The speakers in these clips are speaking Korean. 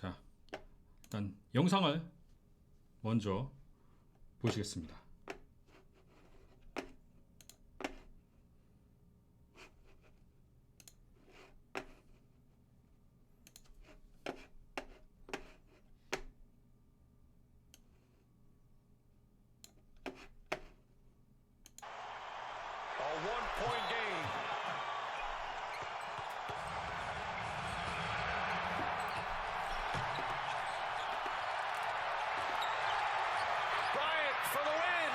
자, 일단 영상을 먼저 보시겠습니다. A one-point game. Bryant for the win.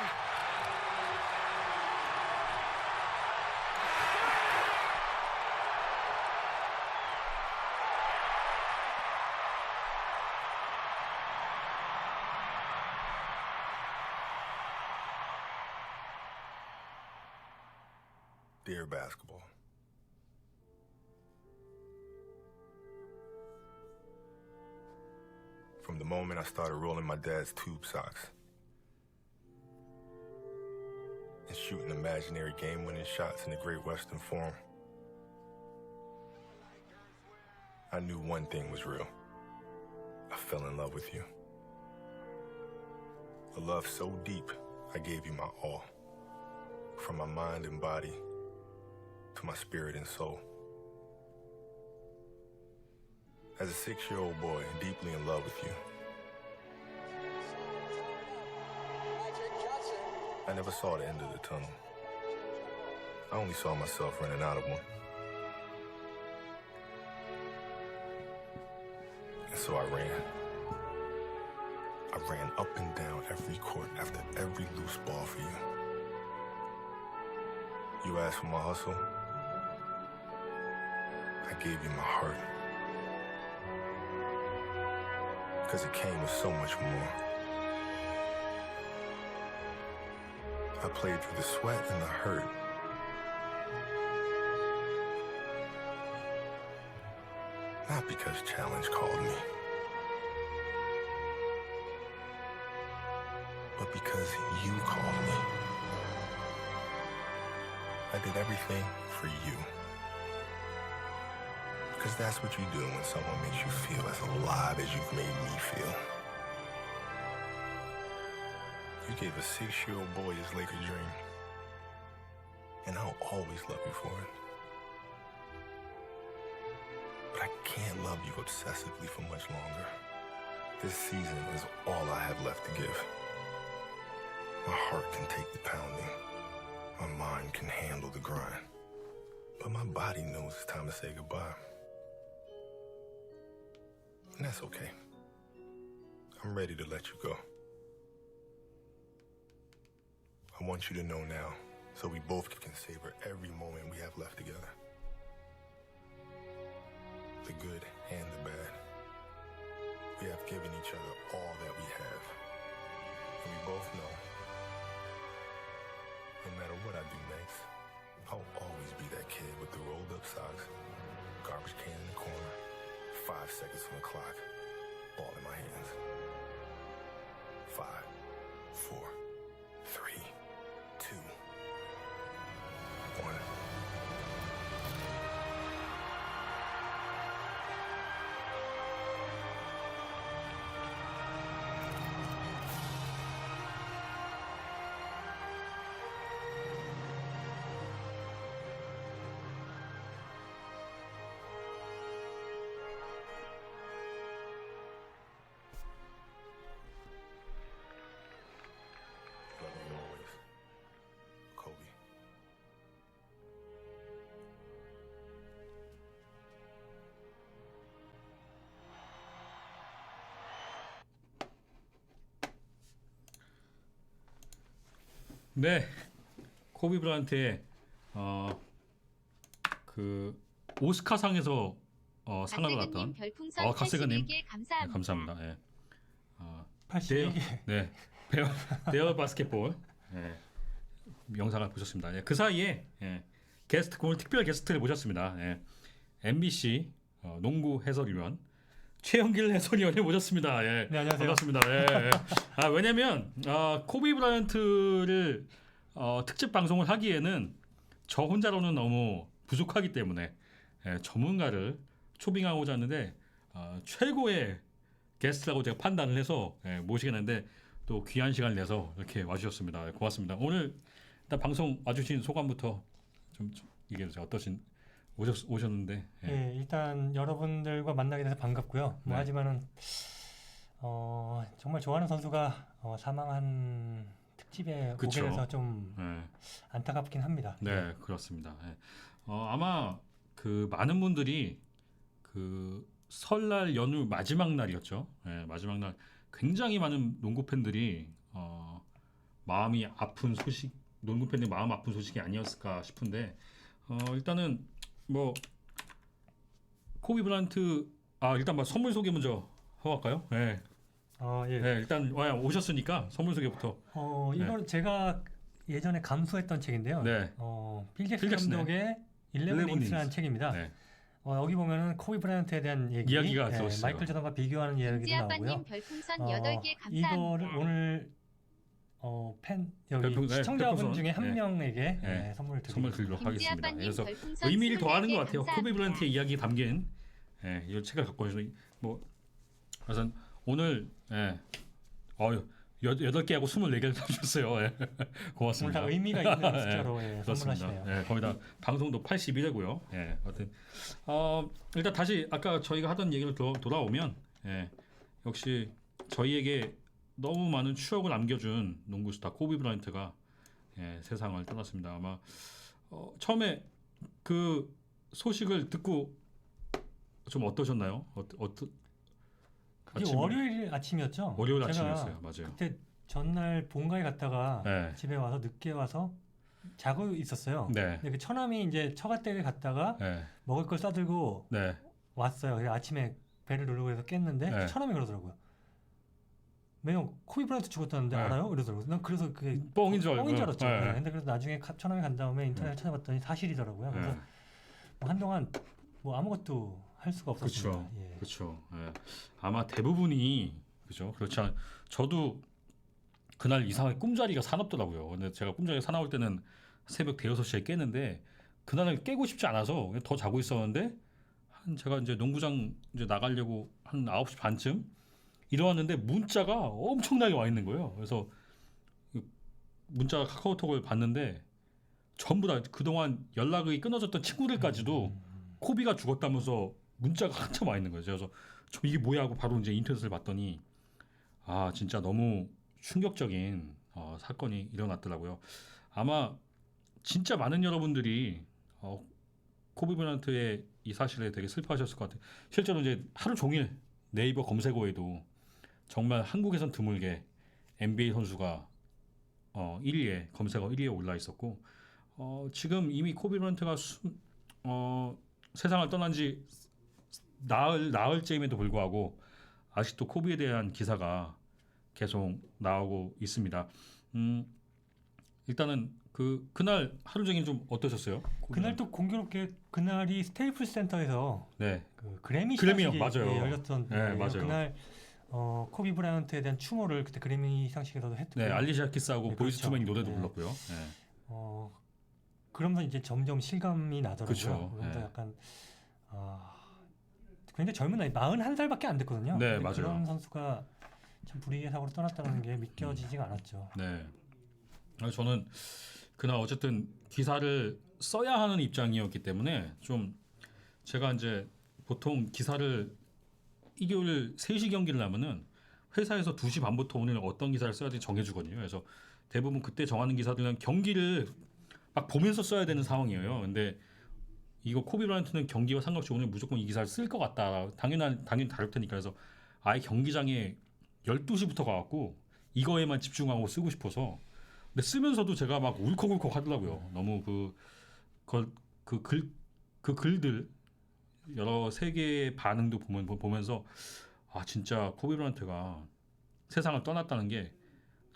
Dear basketball. From the moment I started rolling my dad's tube socks and shooting imaginary game-winning shots in the Great Western Forum, I knew one thing was real. I fell in love with you. A love so deep, I gave you my all. From my mind and body to my spirit and soul. As a 6-year-old boy, deeply in love with you, I never saw the end of the tunnel. I only saw myself running out of one. And so I ran. I ran up and down every court after every loose ball for you. You asked for my hustle. I gave you my heart. Because it came with so much more. I played through the sweat and the hurt. Not because challenge called me, but because you called me. I did everything for you. Because that's what you do when someone makes you feel as alive as you've made me feel. You gave a 6-year-old boy his Laker dream. And I'll always love you for it. But I can't love you obsessively for much longer. This season is all I have left to give. My heart can take the pounding. My mind can handle the grind. But my body knows it's time to say goodbye. And that's okay. I'm ready to let you go. I want you to know now, so we both can savor every moment we have left together. The good and the bad. We have given each other all that we have. And we both know, no matter what I do next, I'll always be that kid with the rolled up socks, garbage can in the corner, 5 seconds on the clock, ball in my hands. 5, 4, 3, 2, 1. Love you always. Kobe. 네, 코비 브라이언트의 그 오스카상에서 상을 박세근님 받았던 별풍선 박세근님 82개 감사합니다. 감사합니다. 예. 82개. 네, 데어 바스켓볼 영상을 보셨습니다. 예, 그 사이에 게스트 오늘 특별 게스트를 모셨습니다. MBC 농구 해설위원 최영길 해설위원을 모셨습니다. 예. 네, 안녕하세요. 반갑습니다. 예. 왜냐면 코비 브라이언트를 특집 방송을 하기에는 저 혼자로는 너무 부족하기 때문에 전문가를 초빙하고자 하는데 최고의 게스트라고 제가 판단을 해서 모시겠는데 또 귀한 시간을 내서 이렇게 와주셨습니다. 고맙습니다. 오늘 일단 방송 와주신 소감부터 좀 얘기해 주세요. 어떠신 오셨는데? 예, 일단 여러분들과 만나게 돼서 반갑고요. 네. 하지만은 정말 좋아하는 선수가 사망한 특집에 그쵸. 오게 돼서 좀 네. 안타깝긴 합니다. 네, 그렇습니다. 아마 그 많은 분들이 그 설날 연휴 마지막 날이었죠. 마지막 날 굉장히 많은 농구 팬들이 마음이 아픈 소식, 농구 팬들 마음 아픈 소식이 아니었을까 싶은데 일단은 뭐 코비 브라이언트 일단 선물 소개 먼저 하고 갈까요? 네. 예. 일단 오셨으니까 선물 소개부터. 이건 제가 예전에 감수했던 책인데요. 네. 필 필 잭슨 잭슨의 감독의 11 11 인닝스라는 innings. 책입니다. 네. 여기 보면은 코비 브라이언트에 대한 이야기가 들어있어요. 마이클 조던과 비교하는 이야기도 나오고요. 지아빠님 별풍선 8개 감사합니다. 이거를 오늘 여기 별풍선, 시청자분 별풍선. 중에 한 네. 명에게 네. 선물을 선물 드리겠습니다. 드리도록 하겠습니다. 김지아빠님 그래서 별풍선 의미를 더하는 것 20개 같아요. 코비 감사합니다. 브라이언트의 이야기 담긴 이 책을 갖고 오셔서 그래서 오늘 8개하고 24개를 주셨어요. 고맙습니다. 오늘 다 의미가 있는 숫자로 그렇습니다. 선물하시네요. 거기다 방송도 81회고요. 하여튼 일단 다시 아까 저희가 하던 얘기를 돌아오면 역시 저희에게 너무 많은 추억을 남겨준 농구 스타 코비 브라이언트가 세상을 떠났습니다. 아마 처음에 그 소식을 듣고 좀 어떠셨나요? 그게 아침에? 월요일 아침이었죠? 월요일 제가 아침이었어요. 맞아요. 그때 전날 본가에 갔다가 네. 집에 와서 늦게 와서 자고 있었어요. 네. 근데 그 처남이 이제 처갓댁에 갔다가 네. 먹을 걸 싸들고 네. 왔어요. 그래서 아침에 배를 누르고 해서 깼는데 네. 처남이 그러더라고요. 매형 코비 브라이언트 죽었다는데 네. 알아요? 이러더라고요. 난 그래서 그게 뻥인 줄 알고. 알았죠. 네. 근데 그래서 나중에 처남이 간 다음에 인터넷 찾아봤더니 사실이더라고요. 그래서 네. 뭐 한동안 뭐 아무것도 할 수가 없었습니다. 그렇죠. 예. 그렇죠. 아마 대부분이 그죠. 그렇지 않. 저도 그날 이상하게 꿈자리가 사납더라고요. 근데 제가 꿈자리가 사나울 때는 새벽 대여섯 시에 깨는데 그날은 깨고 싶지 않아서 그냥 더 자고 있었는데 제가 이제 농구장 이제 나가려고 한 9시 반쯤 일어났는데 문자가 엄청나게 와 있는 거예요. 그래서 문자 카카오톡을 봤는데 전부 다 그동안 연락이 끊어졌던 친구들까지도 코비가 죽었다면서 문자가 한참 와 있는 거예요. 그래서 저 이게 뭐야 하고 바로 이제 인터넷을 봤더니 진짜 너무 충격적인 사건이 일어났더라고요. 아마 진짜 많은 여러분들이 코비 브라이언트의 이 사실에 되게 슬퍼하셨을 것 같아요. 실제로 이제 하루 종일 네이버 검색어에도 정말 한국에선 드물게 NBA 선수가 1위에 검색어 1위에 올라 있었고 지금 이미 코비 브라이언트가 세상을 떠난 지 나흘째임에도 불구하고 아직도 코비에 대한 기사가 계속 나오고 있습니다. 일단은 그날 하루 종일 좀 어떠셨어요? 그날 또 공교롭게 그날이 스테이플스 센터에서 네. 그 그래미 그래미요, 시상식이 맞아요. 열렸던 네, 날이에요. 맞아요. 그날 코비 브라이언트에 대한 추모를 그때 그래미 시상식에서도 했고 네, 알리샤 키스하고 네, 보이스 그렇죠. 투맨이 노래도 네. 불렀고요. 네. 그러면서 이제 점점 실감이 나더라고요. 그쵸. 그러면서 네. 약간 굉장히 젊은 나이 41살밖에 안 됐거든요. 네, 근데 맞아요. 그런 선수가 참 불의의 사고로 떠났다는 게 믿겨지지가 않았죠. 네. 저는 그날 어쨌든 기사를 써야 하는 입장이었기 때문에 좀 제가 이제 보통 기사를 일요일 3시 경기를 하면은 회사에서 2시 반부터 오늘 어떤 기사를 써야 될지 정해주거든요. 그래서 대부분 그때 정하는 기사들은 경기를 막 보면서 써야 되는 상황이에요. 근데 이거 코비 브라이언트는 경기와 상관없이 오늘 무조건 이 기사를 쓸 것 같다. 당연히 다를 테니까. 그래서 아예 경기장에 12시부터 가갖고 이거에만 집중하고 쓰고 싶어서. 근데 쓰면서도 제가 막 울컥울컥 하더라고요. 너무 그 글들 여러 세계의 반응도 보면서 진짜 코비 브라이언트가 세상을 떠났다는 게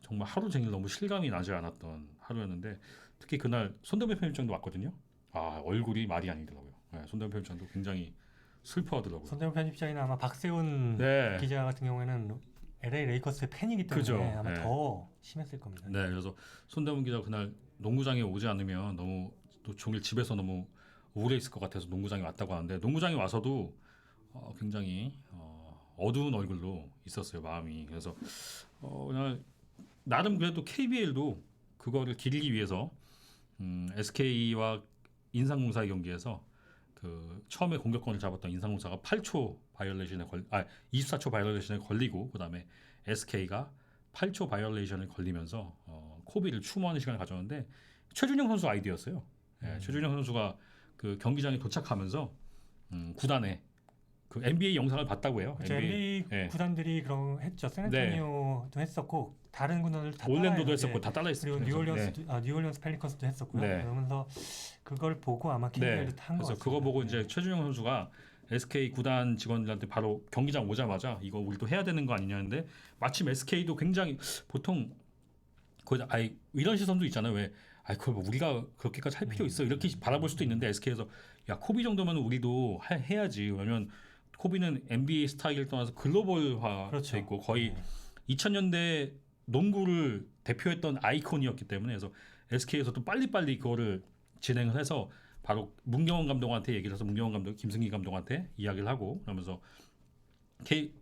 정말 하루 종일 너무 실감이 나지 않았던 하루였는데 특히 그날 손대범 편집장도 왔거든요. 얼굴이 말이 아니더라고요. 네, 손대범 편집장도 굉장히 슬퍼하더라고요. 손대범 편집장이나 아마 박세훈 네. 기자 같은 경우에는 LA 레이커스의 팬이기 때문에 그죠. 아마 네. 더 심했을 겁니다. 네, 그래서 손대범 기자 그날 농구장에 오지 않으면 너무 또 종일 집에서 너무 우울해 있을 것 같아서 농구장에 왔다고 하는데 농구장에 와서도 굉장히 어두운 얼굴로 있었어요 마음이. 그래서 그냥 나름 그래도 KBL도 그거를 기리기 위해서 SK와 인상공사의 경기에서 그 처음에 공격권을 잡았던 인상공사가 8초 바이올레이션에 24초 바이올레이션에 걸리고 그다음에 SK가 8초 바이올레이션에 걸리면서 코비를 추모하는 시간을 가졌는데 최준영 선수 아이디어였어요. 최준영 선수가 그 경기장에 도착하면서 구단에 그 NBA 영상을 봤다고 해요. 그렇죠. NBA 예. 구단들이 그런 했죠. 샌안토니오도 했었고 다른 구단들도 다 올랜도도 따라해요. 했었고 예. 다 따라했어요. 그리고 뉴올리언스 펠리컨스도 했었고요. 네. 그러면서 그걸 보고 아마 KBL도 탄 거 그래서 같습니다. 그거 보고 예. 이제 최준영 선수가 SK 구단 직원들한테 바로 경기장 오자마자 이거 우리도 해야 되는 거 아니냐는데 마침 SK도 굉장히 보통 거의 이런 시선도 있잖아요. 왜 그걸 뭐 우리가 그렇게까지 할 필요 있어 이렇게 바라볼 수도 있는데 SK에서 야 코비 정도면 우리도 해야지. 왜냐면 코비는 NBA 스타일을 떠나서 글로벌화 그렇죠. 돼 있고 거의 예. 2000년대 농구를 대표했던 아이콘이었기 때문에 그래서 SK에서도 빨리빨리 그거를 진행을 해서 바로 문경원 감독한테 얘기를 해서 문경원 감독, 김승기 감독한테 이야기를 하고 그러면서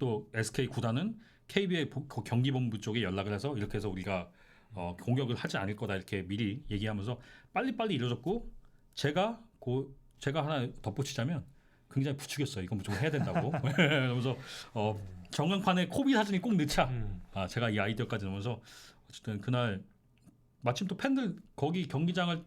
또 SK 구단은 KB의 경기본부 쪽에 연락을 해서 이렇게 해서 우리가 공격을 하지 않을 거다 이렇게 미리 얘기하면서 빨리빨리 이루어졌고 제가 하나 덧붙이자면 굉장히 부추겼어요. 이건 무조건 해야 된다고. 그러면서 전광판에 코비 사진이 꼭 넣자. 제가 이 아이디어까지 넣으면서 어쨌든 그날 마침 또 팬들 거기 경기장을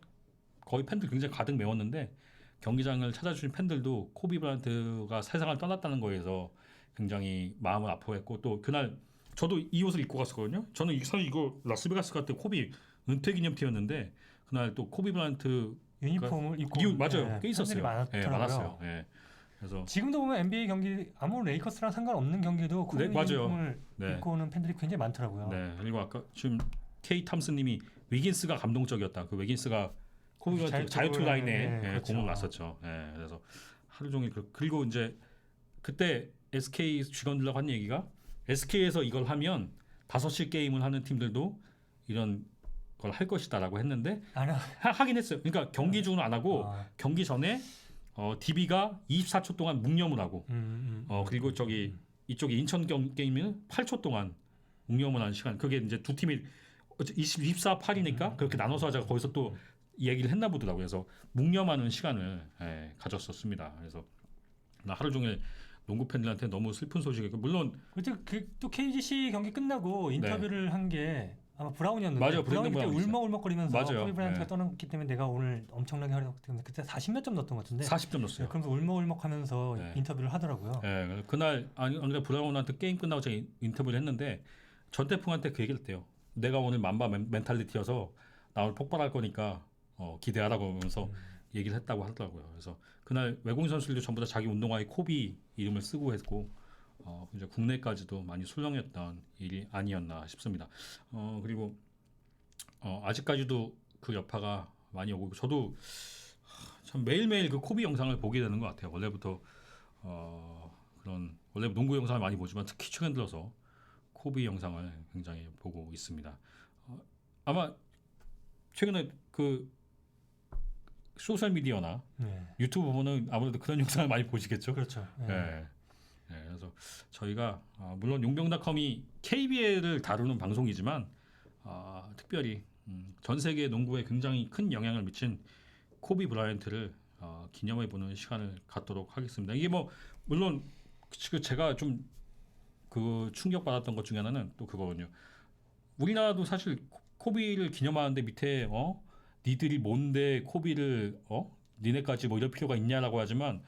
거의 팬들 굉장히 가득 메웠는데 경기장을 찾아주신 팬들도 코비 브라이언트가 세상을 떠났다는 거에서 굉장히 마음을 아파했고 또 그날 저도 이 옷을 입고 갔었거든요. 저는 사실 이거 라스베가스 갈 때 코비 은퇴 기념티였는데 그날 또 코비 브라이언트 유니폼을 입고 맞아요. 꽤 있었어요. 많았더라고요. 많았어요. 예. 그래서 지금도 보면 NBA 경기 아무 레이커스랑 상관없는 경기도 코비 맞아요. 유니폼을 네. 입고 오는 팬들이 굉장히 많더라고요. 네. 그리고 아까 지금 K 탐스님이 위긴스가 감동적이었다. 그 위긴스가 코비가 자유투 라인에 그렇죠. 공을 놨었죠. 그래서 하루 종일 그리고 이제 그때 SK 직원들하고 한 얘기가 SK에서 이걸 하면 5시 게임을 하는 팀들도 이런 걸 할 것이다라고 했는데 하긴 했어요. 그러니까 경기 중은 안 하고 경기 전에 DB가 24초 동안 묵념을 하고 그리고 이쪽에 인천 게임은 8초 동안 묵념을 하는 시간. 그게 이제 두 팀이 24-8이니까 그렇게 나눠서 하자가 거기서 또 얘기를 했나 보더라고요. 그래서 묵념하는 시간을 가졌었습니다. 그래서 나 하루 종일 농구 팬들한테 너무 슬픈 소식이고 물론 그때 또 KGC 경기 끝나고 인터뷰를 한 게 아마 브라운이었는데 맞아요. 브라운이 그때 브라운이 울먹울먹거리면서 맞아요. 코비 브라이언트가 떠났기 때문에 내가 오늘 엄청나게 활약했기 때문에 그때 40몇 점 넣었던 것 같은데 40점 넣었어요. 그러면서 울먹울먹하면서 인터뷰를 하더라고요. 그날 아니 브라운한테 게임 끝나고 제가 인터뷰를 했는데 전태풍한테 그 얘기를 했대요. 내가 오늘 만바 멘탈리티여서 나 오늘 폭발할 거니까 기대하라고 하면서 얘기를 했다고 하더라고요. 그래서 그날 외국인 선수들도 전부 다 자기 운동화에 코비 이름을 쓰고 했고 이제 국내까지도 많이 술렁였던 일이 아니었나 싶습니다. 그리고 아직까지도 그 여파가 많이 오고 저도 참 매일매일 그 코비 영상을 보게 되는 것 같아요. 원래부터 원래 농구 영상을 많이 보지만 특히 최근 들어서 코비 영상을 굉장히 보고 있습니다. 아마 최근에 그 소셜 미디어나 유튜브 보면은 아무래도 그런 영상을 많이 보시겠죠. 그렇죠. 그래서 저희가 물론 용병닷컴이 KBL을 다루는 방송이지만 특별히 전 세계 농구에 굉장히 큰 영향을 미친 코비 브라이언트를 기념해보는 시간을 갖도록 하겠습니다. 이게 뭐 물론 제가 좀 그 충격받았던 것 중에 하나는 또 그거거든요. 우리나라도 사실 코비를 기념하는데 밑에 니들이 뭔데 코비를 니네까지 뭐 이럴 필요가 있냐라고 하지만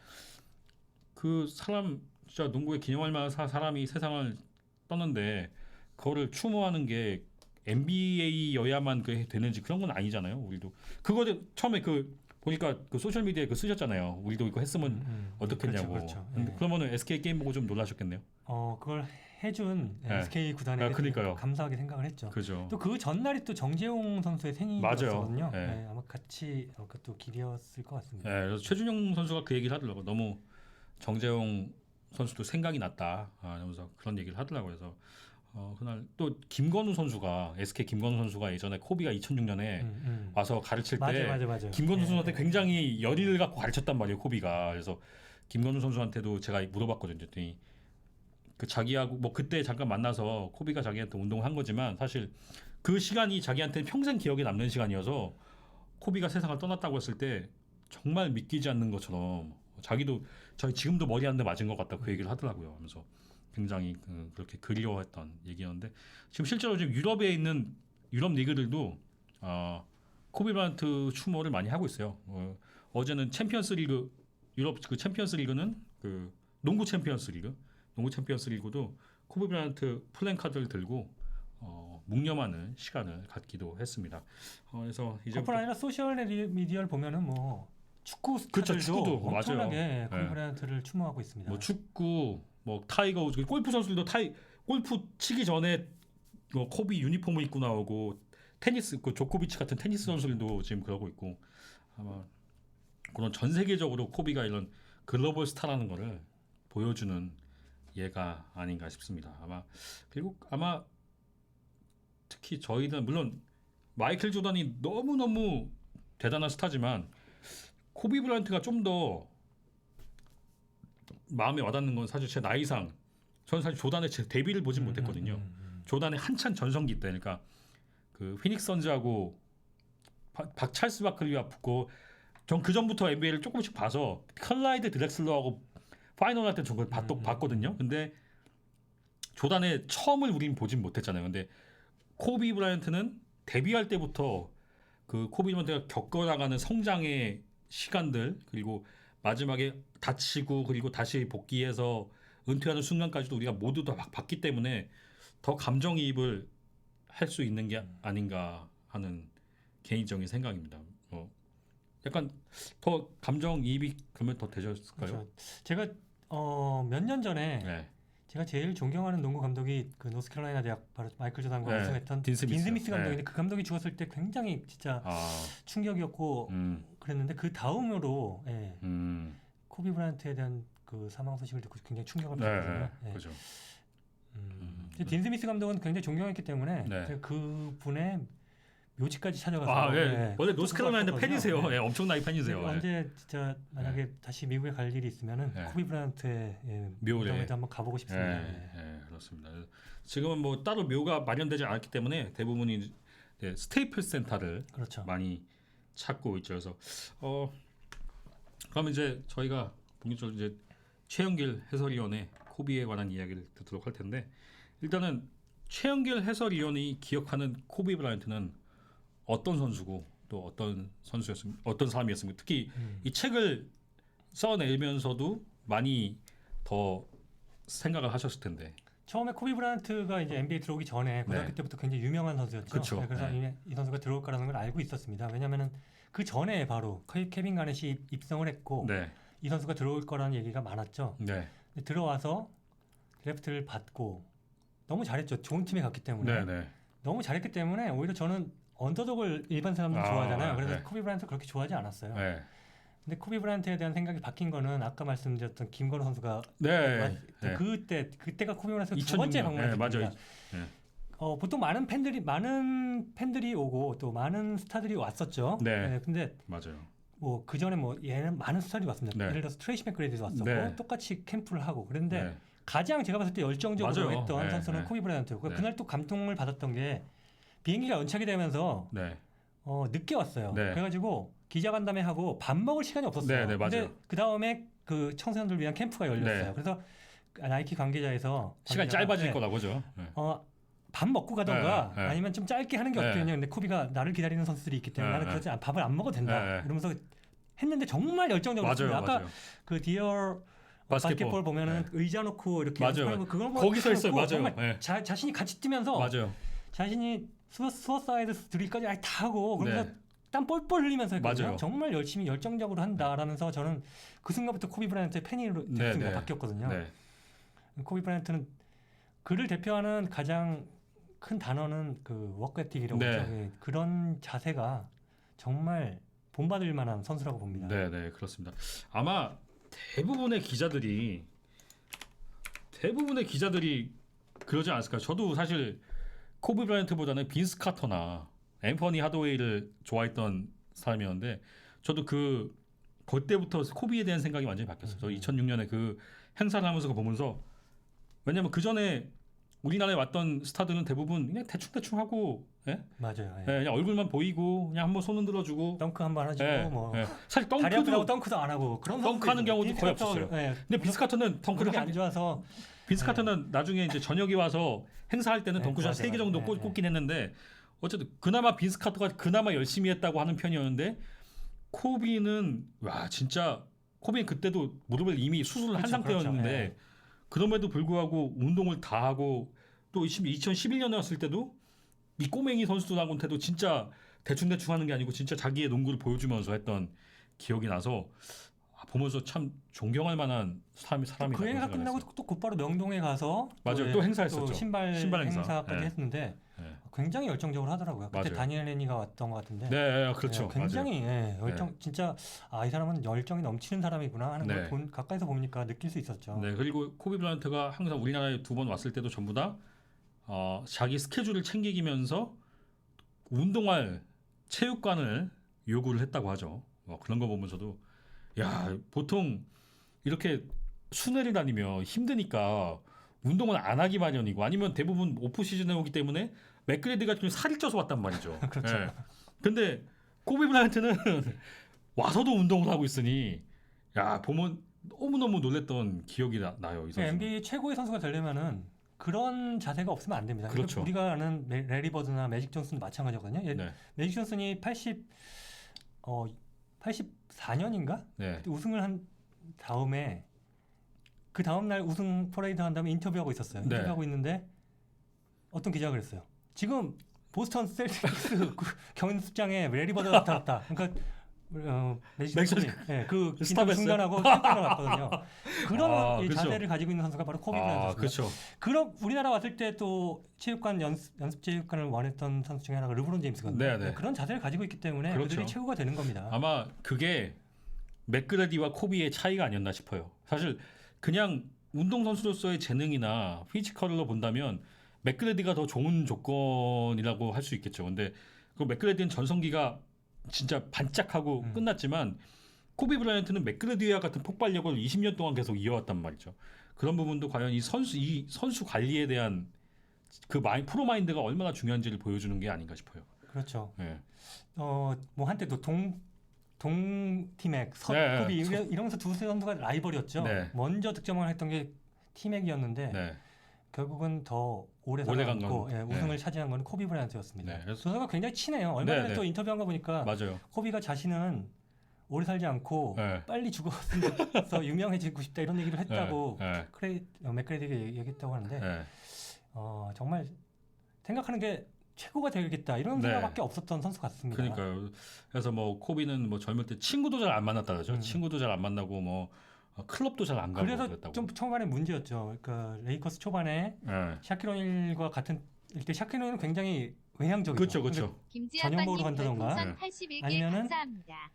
그 사람 진짜 농구에 기념할 만한 사람이 세상을 떴는데 그거를 추모하는 게 NBA여야만 되는지 그런 건 아니잖아요. 우리도 그거 처음에 보니까 그 소셜 미디어에 쓰셨잖아요. 우리도 이거 했으면 어떻겠냐고. 그렇죠. 그러면은 SK 게임 보고 좀 놀라셨겠네요. 그걸 해준 SK 구단에 감사하게 생각을 했죠. 그죠. 또 그 전날이 또 정재용 선수의 생일이었거든요. 아마 같이 또 길이었을 것 같습니다. 그래서 최준용 선수가 그 얘기를 하더라고요. 너무 정재용 선수도 생각이 났다. 하면서 그런 얘기를 하더라고요. 그래서 그날 또 김건우 선수가 SK 김건우 선수가 예전에 코비가 2006년에 와서 가르칠 때 맞아. 김건우 선수한테 굉장히 열의를 갖고 가르쳤단 말이에요. 코비가. 그래서 김건우 선수한테도 제가 물어봤거든요. 그랬더니 그 자기하고 뭐 그때 잠깐 만나서 코비가 자기한테 운동을 한 거지만 사실 그 시간이 자기한테는 평생 기억에 남는 시간이어서 코비가 세상을 떠났다고 했을 때 정말 믿기지 않는 것처럼 자기도 저희 지금도 머리 한 대 맞은 것 같다 그 얘기를 하더라고요. 하면서 굉장히 그렇게 그리워했던 얘기였는데 지금 실제로 지금 유럽에 있는 유럽 리그들도 코비 브라이언트 추모를 많이 하고 있어요. 어제는 챔피언스 리그 유럽 그 챔피언스 리그는 그 농구 챔피언스 리그도 코비 브라이언트 플랜카드를 들고 묵념하는 시간을 갖기도 했습니다. 그래서 이제 그뿐 아니라 소셜 미디어를 보면은 뭐 축구 그렇죠, 스타들도 축구도 엄청나게 맞아요. 코비 브라이언트를 추모하고 있습니다. 뭐 축구, 뭐 타이거 우즈, 골프 선수들도 골프 치기 전에 뭐 코비 유니폼을 입고 나오고 테니스 그 조코비치 같은 테니스 선수들도 지금 그러고 있고 아마 그런 전 세계적으로 코비가 이런 글로벌 스타라는 거를 보여주는 예가 아닌가 싶습니다. 그리고 아마 특히 저희는 물론 마이클 조던이 너무너무 대단한 스타지만 코비 브라이언트가 좀 더 마음에 와닿는 건 사실 제 나이상 저는 사실 조단의 제 데뷔를 보진 못했거든요. 조단의 한참 전성기 때 그러니까 그 피닉스 선즈하고 찰스 바클리와 붙고 전 그 전부터 NBA를 조금씩 봐서 클라이드 드렉슬러하고 파이널 할 때 전 그걸 봤거든요. 근데 조단의 처음을 우린 보진 못했잖아요. 근데 코비 브라이언트는 데뷔할 때부터 그 코비 브라이언트가 겪어나가는 성장의 시간들 그리고 마지막에 다치고 그리고 다시 복귀해서 은퇴하는 순간까지도 우리가 모두 다 봤기 때문에 더 감정이입을 할 수 있는 게 아닌가 하는 개인적인 생각입니다. 약간 더 감정이입이 그러면 더 되셨을까요? 그렇죠. 제가 몇 년 전에 네. 제가 제일 존경하는 농구 감독이 그 노스캐롤라이나 대학 바로 마이클 조단과 네. 우승했던 딘 스미스. 감독인데 네. 그 감독이 죽었을 때 굉장히 진짜 충격이었고 음, 그랬는데 그 다음으로 음, 코비 브라이언트에 대한 그 사망 소식을 듣고 굉장히 충격을 네, 받았거든요. 예. 그렇죠. 딘 스미스 감독은 굉장히 존경했기 때문에 네. 제가 그 분의 묘지까지 찾아가서 예. 원래 노스캐롤라이나 팬이세요. 네. 예, 엄청나게 팬이세요. 예. 언제 진짜 만약에 다시 미국에 갈 일이 있으면은 네. 코비 브라이언트의 묘래. 묘지에도 한번 가보고 싶습니다. 예. 그렇습니다. 지금은 뭐 따로 묘가 마련되지 않았기 때문에 대부분이 스테이플 센터를 그렇죠. 많이 찾고 있죠. 그래서 그럼 이제 저희가 본격적으로 이제 최영길 해설위원의 코비에 관한 이야기를 듣도록 할 텐데 일단은 최영길 해설위원이 기억하는 코비 브라이언트는 어떤 선수고 또 어떤 사람이었습니까? 특히 이 책을 써내면서도 많이 더 생각을 하셨을 텐데. 처음에 코비 브라이언트가 이제 NBA 들어오기 전에 고등학교 네. 때부터 굉장히 유명한 선수였죠. 그쵸. 네, 그래서 네. 이 선수가 들어올 거라는 걸 알고 있었습니다. 왜냐하면은 그 전에 바로 케빈 가넷이 입성을 했고 네. 이 선수가 들어올 거라는 얘기가 많았죠. 네. 근데 들어와서 드래프트를 받고 너무 잘했죠. 좋은 팀에 갔기 때문에. 네. 너무 잘했기 때문에 오히려 저는 언더독을 일반 사람들이 좋아하잖아요. 그래서 네. 코비 브라이언트 그렇게 좋아하지 않았어요. 네. 근데 코비 브라이언트에 대한 생각이 바뀐 거는 아까 말씀드렸던 김건우 선수가 네. 네. 그때가 코비 브라이언트 두 2006년. 번째 방문입니다. 네, 맞아요. 네. 보통 많은 팬들이 오고 또 많은 스타들이 왔었죠. 네. 근데 맞아요. 뭐 그 전에 뭐 얘는 많은 스타들이 왔습니다. 네. 예를 들어서 트레이시 맥그레디도 왔었고 네. 똑같이 캠프를 하고 그런데 네. 가장 제가 봤을 때 열정적으로 맞아요. 했던 네, 선수는 네. 코비 브라이언트였고 네. 그날 또 감동을 받았던 게 비행기가 연착이 되면서 네. 늦게 왔어요. 네. 그래가지고 기자간담회 하고 밥 먹을 시간이 없었어요. 네, 근데 맞아요. 그 다음에 그 청소년들 위한 캠프가 열렸어요. 네. 그래서 나이키 관계자에서 시간이 짧아질 거라고죠. 네. 밥 먹고 가던가 네, 네. 아니면 좀 짧게 하는 게 네. 어떠냐. 근데 코비가 나를 기다리는 선수들이 있기 때문에 네, 나는 네. 그러지 밥을 안 먹어도 된다. 네, 네. 이러면서 했는데 정말 열정적으로 했습니다. 아까 맞아요. 그 디어 바스켓볼 보면은 의자 놓고 이렇게 맞아요. 연습하는 거 그걸 거기서 했어요. 해놓고 맞아요. 정말 네. 자신이 같이 뛰면서 맞아요. 자신이 수어사이드 드릴까지 아예 다 하고 그러면서 네. 땀 뻘뻘 흘리면서 했거든요. 맞아요. 정말 열심히 열정적으로 한다라면서 저는 그 순간부터 코비 브라이언트의 팬으로 네, 네. 바뀌었거든요. 네. 코비 브라이언트는 그를 대표하는 가장 큰 단어는 그 워크에틱이라고 네. 하죠. 그런 자세가 정말 본받을 만한 선수라고 봅니다. 네, 그렇습니다. 아마 대부분의 기자들이 그러지 않았을까요? 저도 사실 코비 브라이언트보다는 빈스 카터나 앰퍼니 하드웨이를 좋아했던 사람이었는데 저도 그때부터 코비에 대한 생각이 완전히 바뀌었어요. 저 2006년에 그 행사를 하면서 보면서 왜냐면 그 전에 우리나라에 왔던 스타들은 대부분 그냥 대충 하고, 예? 맞아요. 예. 그냥 얼굴만 보이고 그냥 한번 손 흔들어주고. 덩크 한 번 하시고 예, 뭐 예. 사실 다리 아프다고 덩크도 덩크도 안 하고 그런 덩크하는 선수들이 경우도 거의 빈스 카터, 없었어요. 예. 근데 빈스 카터는 덩크를 무릎이 안 좋아서 빈스 카터는 나중에 이제 저녁에 와서 행사할 때는 네, 덩크샷 맞아요, 3개 정도 맞아요. 꽂긴 했는데 어쨌든 그나마 빈스 카터가 그나마 열심히 했다고 하는 편이었는데 코비는 와 진짜 코비는 그때도 무릎을 이미 수술을 한 그렇죠, 상태였는데 그렇죠. 예. 그럼에도 불구하고 운동을 다 하고 또 2011년에 왔을 때도 이 꼬맹이 선수들하고한테도 진짜 대충 하는 게 아니고 진짜 자기의 농구를 보여주면서 했던 기억이 나서 보면서 참 존경할 만한 사람이다. 그 행사 끝나고 또 곧바로 명동에 가서 맞아요. 예, 또 행사했었죠. 또 신발 행사. 행사까지 예. 했는데 예. 굉장히 열정적으로 하더라고요. 그때 맞아요. 다니엘 레니가 왔던 것 같은데. 네, 그렇죠. 예, 굉장히 예, 열정 진짜 이 사람은 열정이 넘치는 사람이구나 하는 네. 걸 가까이서 보니까 느낄 수 있었죠. 네, 그리고 코비 브라이언트가 항상 우리나라에 2번 왔을 때도 전부 다 자기 스케줄을 챙기면서 운동할 체육관을 요구를 했다고 하죠. 그런 거 보면서도 야 보통 이렇게 순회를 다니며 힘드니까 운동을 안 하기 마련이고 아니면 대부분 오프 시즌에 오기 때문에 맥그레디가 좀 살이 쪄서 왔단 말이죠. 그렇죠. 예. 근데 코비 브라이언트는 와서도 운동을 하고 있으니 야 보면 너무너무 놀랬던 기억이 나요. 이 선수. NBA 최고의 선수가 되려면은 그런 자세가 없으면 안 됩니다. 그렇죠. 우리가 아는 레리 버드나 매직 존슨도 마찬가지거든요. 네. 매직 존슨이 84년인가? 네. 그때 우승을 한 다음에 그 다음 날 우승 퍼레이드 한 다음에 인터뷰하고 있었어요. 네. 인터뷰하고 있는데 어떤 기자가 그랬어요. 지금 보스턴 셀틱스 그 경연습장에 레리 버드가 나타났다. 그러니까 매직 존슨이 그 인터뷰 스탑했어요? 중단하고 셀틱을 왔거든요. 그런 이 그렇죠. 자세를 가지고 있는 선수가 바로 코비 브라이언트였습니다. 그렇죠. 그럼 우리나라 왔을 때 또 체육관 연습 체육관을 원했던 선수 중에 하나가 르브론 제임스거든요. 네, 네. 그런 자세를 가지고 있기 때문에 그렇죠. 그들이 최고가 되는 겁니다. 아마 그게 맥그레디와 코비의 차이가 아니었나 싶어요. 사실 그냥 운동 선수로서의 재능이나 피지컬로 본다면 맥그레디가 더 좋은 조건이라고 할 수 있겠죠. 근데 그 맥그레디는 전성기가 진짜 반짝하고 끝났지만 코비 브라이언트는 맥그레디와 같은 폭발력을 20년 동안 계속 이어왔단 말이죠. 그런 부분도 과연 이 선수 관리에 대한 그 프로 마인드가 얼마나 중요한지를 보여주는 게 아닌가 싶어요. 그렇죠. 네. 뭐 한때도 동팀액 네, 코비 이러면서 두 선수가 라이벌이었죠. 네. 먼저 득점을 했던 게 팀액이었는데 네. 결국은 더 오래 오래 간 살아남고 건, 우승을 차지한 건 코비 브라이언트였습니다. 네, 두 그래서- 선수가 굉장히 친해요. 얼마 네, 전에 네. 또 인터뷰한 거 보니까 맞아요. 코비가 자신은 오래 살지 않고 네. 빨리 죽어서 유명해지고 싶다 이런 얘기를 했다고 네. 맥그레디가 얘기했다고 하는데 네. 정말 생각하는 게 최고가 되겠다 이런 네. 생각밖에 없었던 선수 같습니다. 그러니까요. 그래서 뭐 코비는 뭐 젊을 때 친구도 잘 안 만났다 그러죠. 친구도 잘 안 만나고 뭐 클럽도 잘 안 가고 그래서 그랬다고. 좀 초반에 문제였죠. 그러니까 레이커스 초반에 네. 샤키로닐과 같은 일때 샤키로닐은 굉장히 외향적이죠. 그렇죠, 그렇죠. 김지아빠님 전용보로 간다던가. 별풍선 81개 아니면은 감사합니다.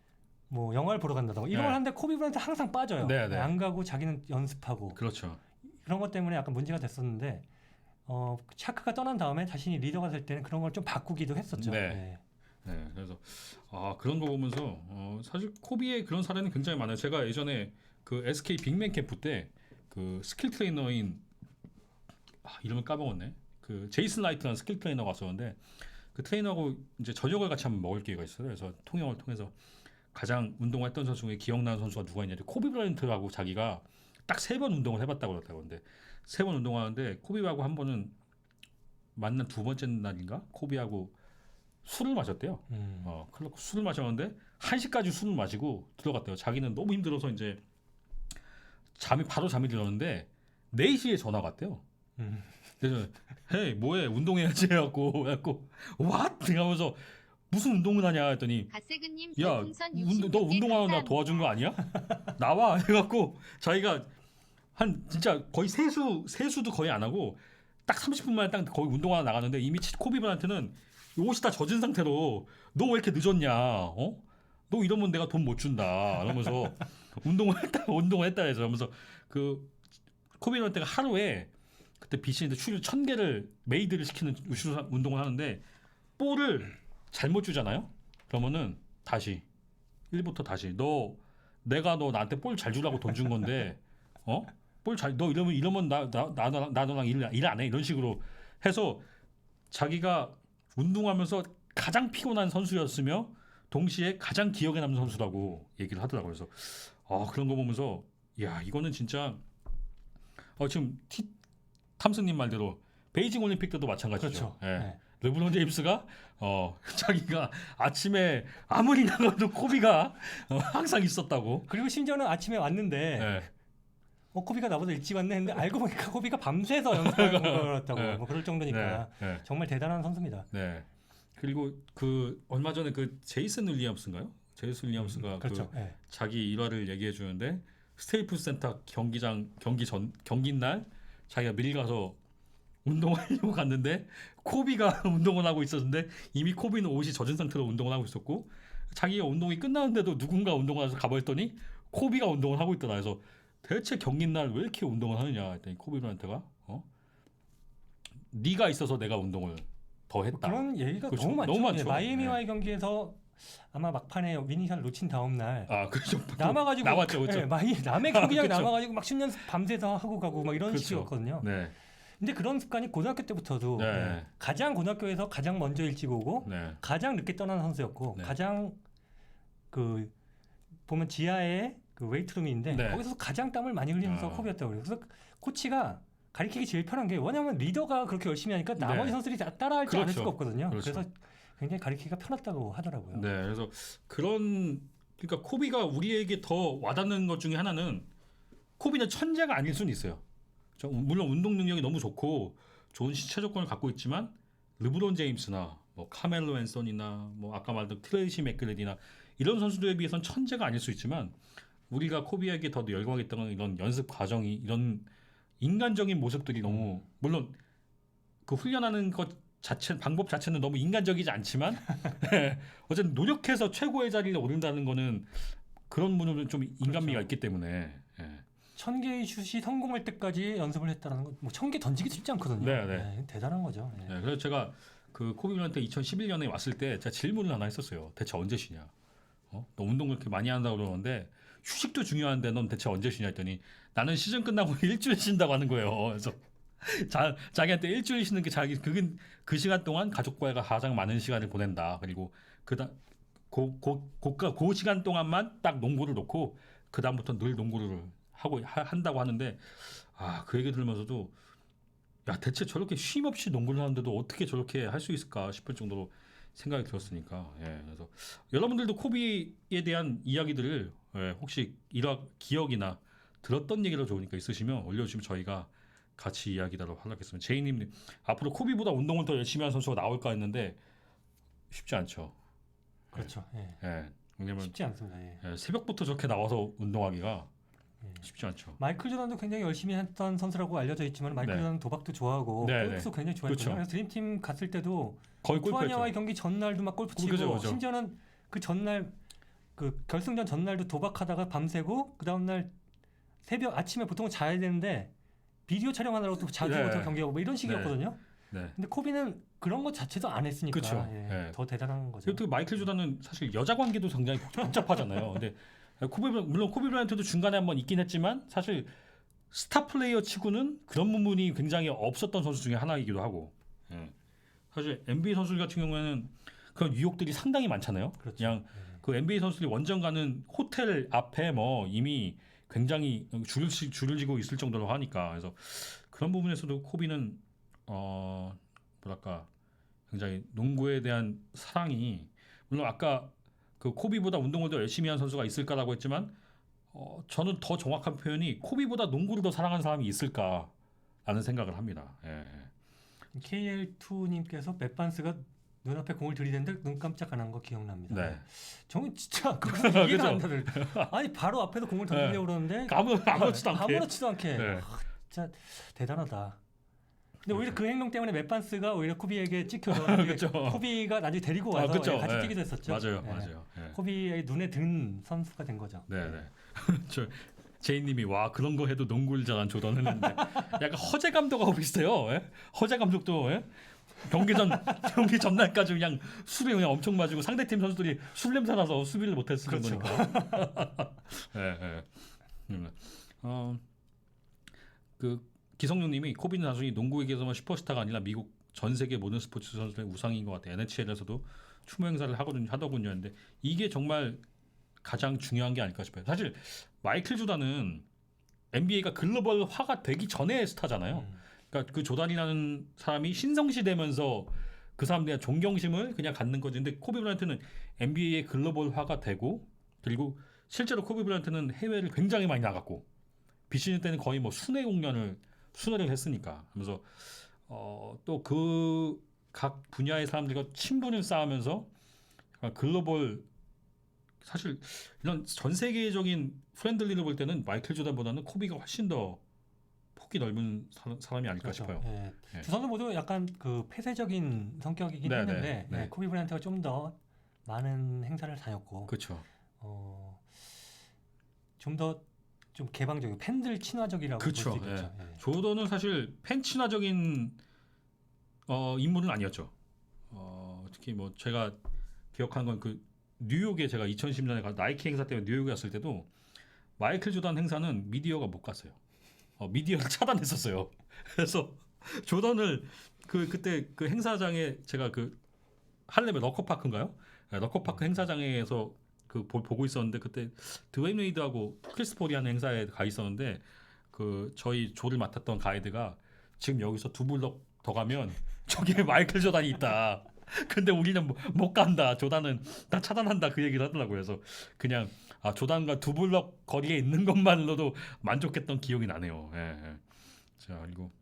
뭐 영화를 보러 간다던가 이런 네. 걸 하는데 코비 브라이언트 항상 빠져요. 네, 네. 안 가고 자기는 연습하고 그렇죠. 그런 것 때문에 약간 문제가 됐었는데 샤크가 떠난 다음에 자신이 리더가 될 때는 그런 걸 좀 바꾸기도 했었죠. 네. 네, 그래서 그런 거 보면서 사실 코비의 그런 사례는 굉장히 많아요. 제가 예전에 그 SK 빅맨 캠프 때 그 스킬 트레이너인 이름을 까먹었네. 그 제이슨 라이트라는 스킬 트레이너가 왔었는데 그 트레이너하고 이제 저녁을 같이 한번 먹을 기회가 있어요. 그래서 통역을 통해서 가장 운동했던 선수 중에 기억나는 선수가 누가 있냐면 코비 브라이언트라고 자기가 딱 3번 운동을 해봤다고 그랬다고. 근데 3번 운동하는데 코비하고 한 번은 만난 2번째 날인가 코비하고 술을 마셨대요. 술을 마셨는데 1시까지 술을 마시고 들어갔대요. 자기는 너무 힘들어서 이제 잠이 들었는데 4시에 전화가 왔대요. 그래서 헤이 뭐해 운동해야지 해갖고 what? 하면서 무슨 운동을 하냐 했더니 가세그님 야 별풍선 너 66개 운동하고 나 감사합니다. 도와준 거 아니야? 나와 해갖고 자기가 한 진짜 거의 세수도 거의 안 하고 딱 30분 만에 딱 거의 운동하러 나가는데 이미 코비 브라이언트는 옷이 다 젖은 상태로 너 왜 이렇게 늦었냐? 너 이러면 내가 돈 못 준다. 이러면서 운동을 했다 해서 하면서 그 코비 브라이언트가 하루에 그때 BC인데 추리를 1000개를 메이드를 시키는 운동을 하는데 볼을 잘못 주잖아요. 그러면은 다시 1부터 다시 내가 너 나한테 볼 잘 주라고 돈 준 건데 너 이러면 나랑 일 안 해. 이런 식으로 해서 자기가 운동하면서 가장 피곤한 선수였으며 동시에 가장 기억에 남는 선수라고 얘기를 하더라고요. 그래서 그런 거 보면서 야 이거는 진짜 지금 탐스님 말대로 베이징 올림픽 때도 마찬가지죠. 그렇죠. 예. 네. 르브론 제임스가 자기가 아침에 아무리 나가도 코비가 항상 있었다고. 그리고 심지어는 아침에 왔는데 예. 코비가 나보다 일찍 왔네 했는데 알고 보니까 코비가 밤새서 연습한 거였다고 네. 뭐 그럴 정도니까 네. 정말 대단한 선수입니다. 네. 그리고 그 얼마 전에 그 제이슨 윌리엄스인가요? 제이슨 윌리엄스가 그렇죠. 그 네. 자기 일화를 얘기해 주는데 스테이플스 센터 경기 날 자기가 미리 가서 운동하려고 갔는데 코비가 운동을 하고 있었는데 이미 코비는 옷이 젖은 상태로 운동을 하고 있었고 자기가 운동이 끝났는데도 누군가 운동을 해서 가버렸더니 코비가 운동을 하고 있더라. 그래서 대체 경기 날 왜 이렇게 운동을 하느냐 했더니 코비 브라이언트가 네가 있어서 내가 운동을 더 했다. 그런 얘기가 그렇죠. 너무 많죠. 너무 많죠. 마이애미와의 경기에서 아마 막판에 위닝샷 놓친 다음 날 그렇죠. 남아가지고 나왔죠, 그렇죠. 남의 경기장에 그렇죠. 남아가지고 막训연습 밤새서 하고 가고 막 이런 그렇죠. 식이었거든요. 네, 근데 그런 습관이 고등학교 때부터도 네. 가장 고등학교에서 가장 먼저 일찍 오고 네, 가장 늦게 떠나는 선수였고 네. 가장 그 보면 지하에 그 웨이트룸이 있는데 네. 거기서 가장 땀을 많이 흘리는 선수가 코비였다고 그래요. 그래서 코치가 가리키기 제일 편한 게 뭐냐면 리더가 그렇게 열심히 하니까 나머지 네. 선수들이 다 따라하지 않을 그렇죠. 수가 없거든요. 그렇죠. 그래서 굉장히 가리키기가 편했다고 하더라고요. 네. 그래서 그러니까 코비가 우리에게 더 와닿는 것 중에 하나는 코비는 천재가 아닐 수는 있어요. 물론 운동 능력이 너무 좋고 좋은 신체 조건을 갖고 있지만 르브론 제임스나 뭐 카멜로 앤서니나 뭐 아까 말했던 트레이시 맥그레디나 이런 선수들에 비해서는 천재가 아닐 수 있지만 우리가 코비에게 더 열광했던 건 이런 연습 과정이 이런 인간적인 모습들이 너무 물론 그 훈련하는 것 자체 방법 자체는 너무 인간적이지 않지만 어쨌든 노력해서 최고의 자리에 오른다는 거는 그런 부분은 좀 인간미가 그렇죠. 있기 때문에 1000개의 슛이 성공할 때까지 연습을 했다는 건 뭐 1000개 던지기 쉽지 않거든요. 네, 네. 대단한 거죠. 네. 네, 그래서 제가 그 코비 브라이언트 2011년에 왔을 때 제가 질문을 하나 했었어요. 대체 언제 쉬냐? 너 운동 그렇게 많이 한다고 그러는데 휴식도 중요한데 넌 대체 언제 쉬냐 했더니 나는 시즌 끝나고 일주일 쉰다고 하는 거예요. 그래서 자기한테 일주일 쉬는 게 그 시간 동안 가족과의 가장 많은 시간을 보낸다. 그리고 그 시간 동안만 딱 농구를 놓고 그 다음부터 늘 농구를 한다고 하는데 그 얘기 들으면서도 야 대체 저렇게 쉼 없이 농구를 하는데도 어떻게 저렇게 할 수 있을까 싶을 정도로 생각이 들었으니까 그래서 여러분들도 코비에 대한 이야기들을 혹시 기억이나 들었던 얘기로 좋으니까 있으시면 올려주시면 저희가 같이 이야기하도록 하겠습니다. 제이님 앞으로 코비보다 운동을 더 열심히 하는 선수가 나올까 했는데 쉽지 않죠. 그렇죠. 왜냐면 쉽지 않습니다. 새벽부터 저렇게 나와서 운동하기가 예. 쉽지 않죠. 마이클 조던도 굉장히 열심히 했던 선수라고 알려져 있지만 마이클 네. 조던은 도박도 좋아하고 네, 골프도 굉장히 좋아했거든요. 그렇죠. 그래서 드림팀 갔을 때도 거의 투아니아와의 골프였죠. 경기 전날도 막 골프 치고 그죠. 심지어는 그 전날 그 결승전 전날도 도박하다가 밤새고 그 다음날 새벽 아침에 보통은 자야 되는데 비디오 촬영하느라고 또 자지 네. 못하고 경기하고 뭐 이런 식이었거든요. 네. 근데 코비는 그런 것 자체도 안 했으니까 그쵸. 네. 더 대단한 거죠. 그리고 또 마이클 조던은 사실 여자 관계도 굉장히 복잡하잖아요. 근데 물론 코비 브라이언트도 중간에 한번 있긴 했지만 사실 스타 플레이어 치고는 그런 부분이 굉장히 없었던 선수 중에 하나이기도 하고 사실 NBA 선수들 같은 경우에는 그런 유혹들이 상당히 많잖아요. 그렇죠. 그냥 그 NBA 선수들이 원정 가는 호텔 앞에 뭐 이미 굉장히 줄을 지고 있을 정도로 하니까 그래서 그런 부분에서도 코비는 뭐랄까 굉장히 농구에 대한 사랑이 물론 아까 그 코비보다 운동을 더 열심히 한 선수가 있을까라고 했지만 저는 더 정확한 표현이 코비보다 농구를 더 사랑하는 사람이 있을까라는 생각을 합니다. KL2님께서 맷반스가 눈앞에 공을 들이댔는데 눈 깜짝 안 한 거 기억납니다. 네. 저는 진짜 그거 이해가 안 가들. 아니 바로 앞에서 공을 던지려고 그러는데 아무렇지도 않게. 네. 진짜 대단하다. 근데 오히려 그 행동 때문에 맷반스가 오히려 코비에게 찍혀서 그렇죠. 코비가 나중에 데리고 와서 그쵸. 같이 뛰기도 했었죠. 맞아요. 코비의 눈에 든 선수가 된 거죠. 네. 저 제이님이 와 그런 거 해도 농구를 잘한 조던 했는데 약간 허재 감독하고 비슷해요. 허재 감독도 경기 전날까지 그냥 술을 그냥 엄청 마시고 상대팀 선수들이 술 냄새 나서 수비를 못했을 그렇죠. 정도니까. 그 기성용님이 코비는 단순히 농구에게서만 슈퍼스타가 아니라 미국 전 세계 모든 스포츠 선수들의 우상인 것 같아요. NHL에서도 추모 행사를 하더군요. 근데 이게 정말 가장 중요한 게 아닐까 싶어요. 사실 마이클 조단은 NBA가 글로벌화가 되기 전에 스타잖아요. 그러니까 그 조단이라는 사람이 신성시되면서 그 사람에 대한 존경심을 그냥 갖는 거지. 근데 코비 브라이언트는 NBA의 글로벌화가 되고 그리고 실제로 코비 브라이언트는 해외를 굉장히 많이 나갔고 비시즌 때는 거의 뭐 순회를 했으니까. 그래서 또 그 각 분야의 사람들과 친분을 쌓으면서 약간 글로벌 사실 이런 전 세계적인 프렌들리를 볼 때는 마이클 조단보다는 코비가 훨씬 더 폭이 넓은 사람이 아닐까 그렇죠. 싶어요. 예. 예. 두 선수 모두 약간 그 폐쇄적인 성격이긴 네, 했는데 네. 예, 코비 브라이언트가 좀 더 많은 행사를 다녔고 그렇죠. 좀 더 좀 개방적이고 팬들 친화적이라고 볼 수 그쵸, 있겠죠. 예. 조던은 사실 팬 친화적인 인물은 아니었죠. 특히 뭐 제가 기억하는 건 그 뉴욕에 제가 2010년에 나이키 행사 때문에 뉴욕에 갔을 때도 마이클 조던 행사는 미디어가 못 갔어요. 미디어를 차단했었어요. 그래서 조던을 그때 그 행사장에 제가 그 할렘의 러커파크인가요? 러커파크 행사장에서 보고 있었는데 그때 드웨인 웨이드하고 크리스 폴이 하는 행사에 가 있었는데 그 저희 조를 맡았던 가이드가 지금 여기서 두 블럭 더 가면 저기에 마이클 조단이 있다. 근데 우리는 못 간다. 조단은 다 차단한다. 그 얘기를 하더라고요. 그래서 그냥 조단과 두 블럭 거리에 있는 것만으로도 만족했던 기억이 나네요. 예. 자 그리고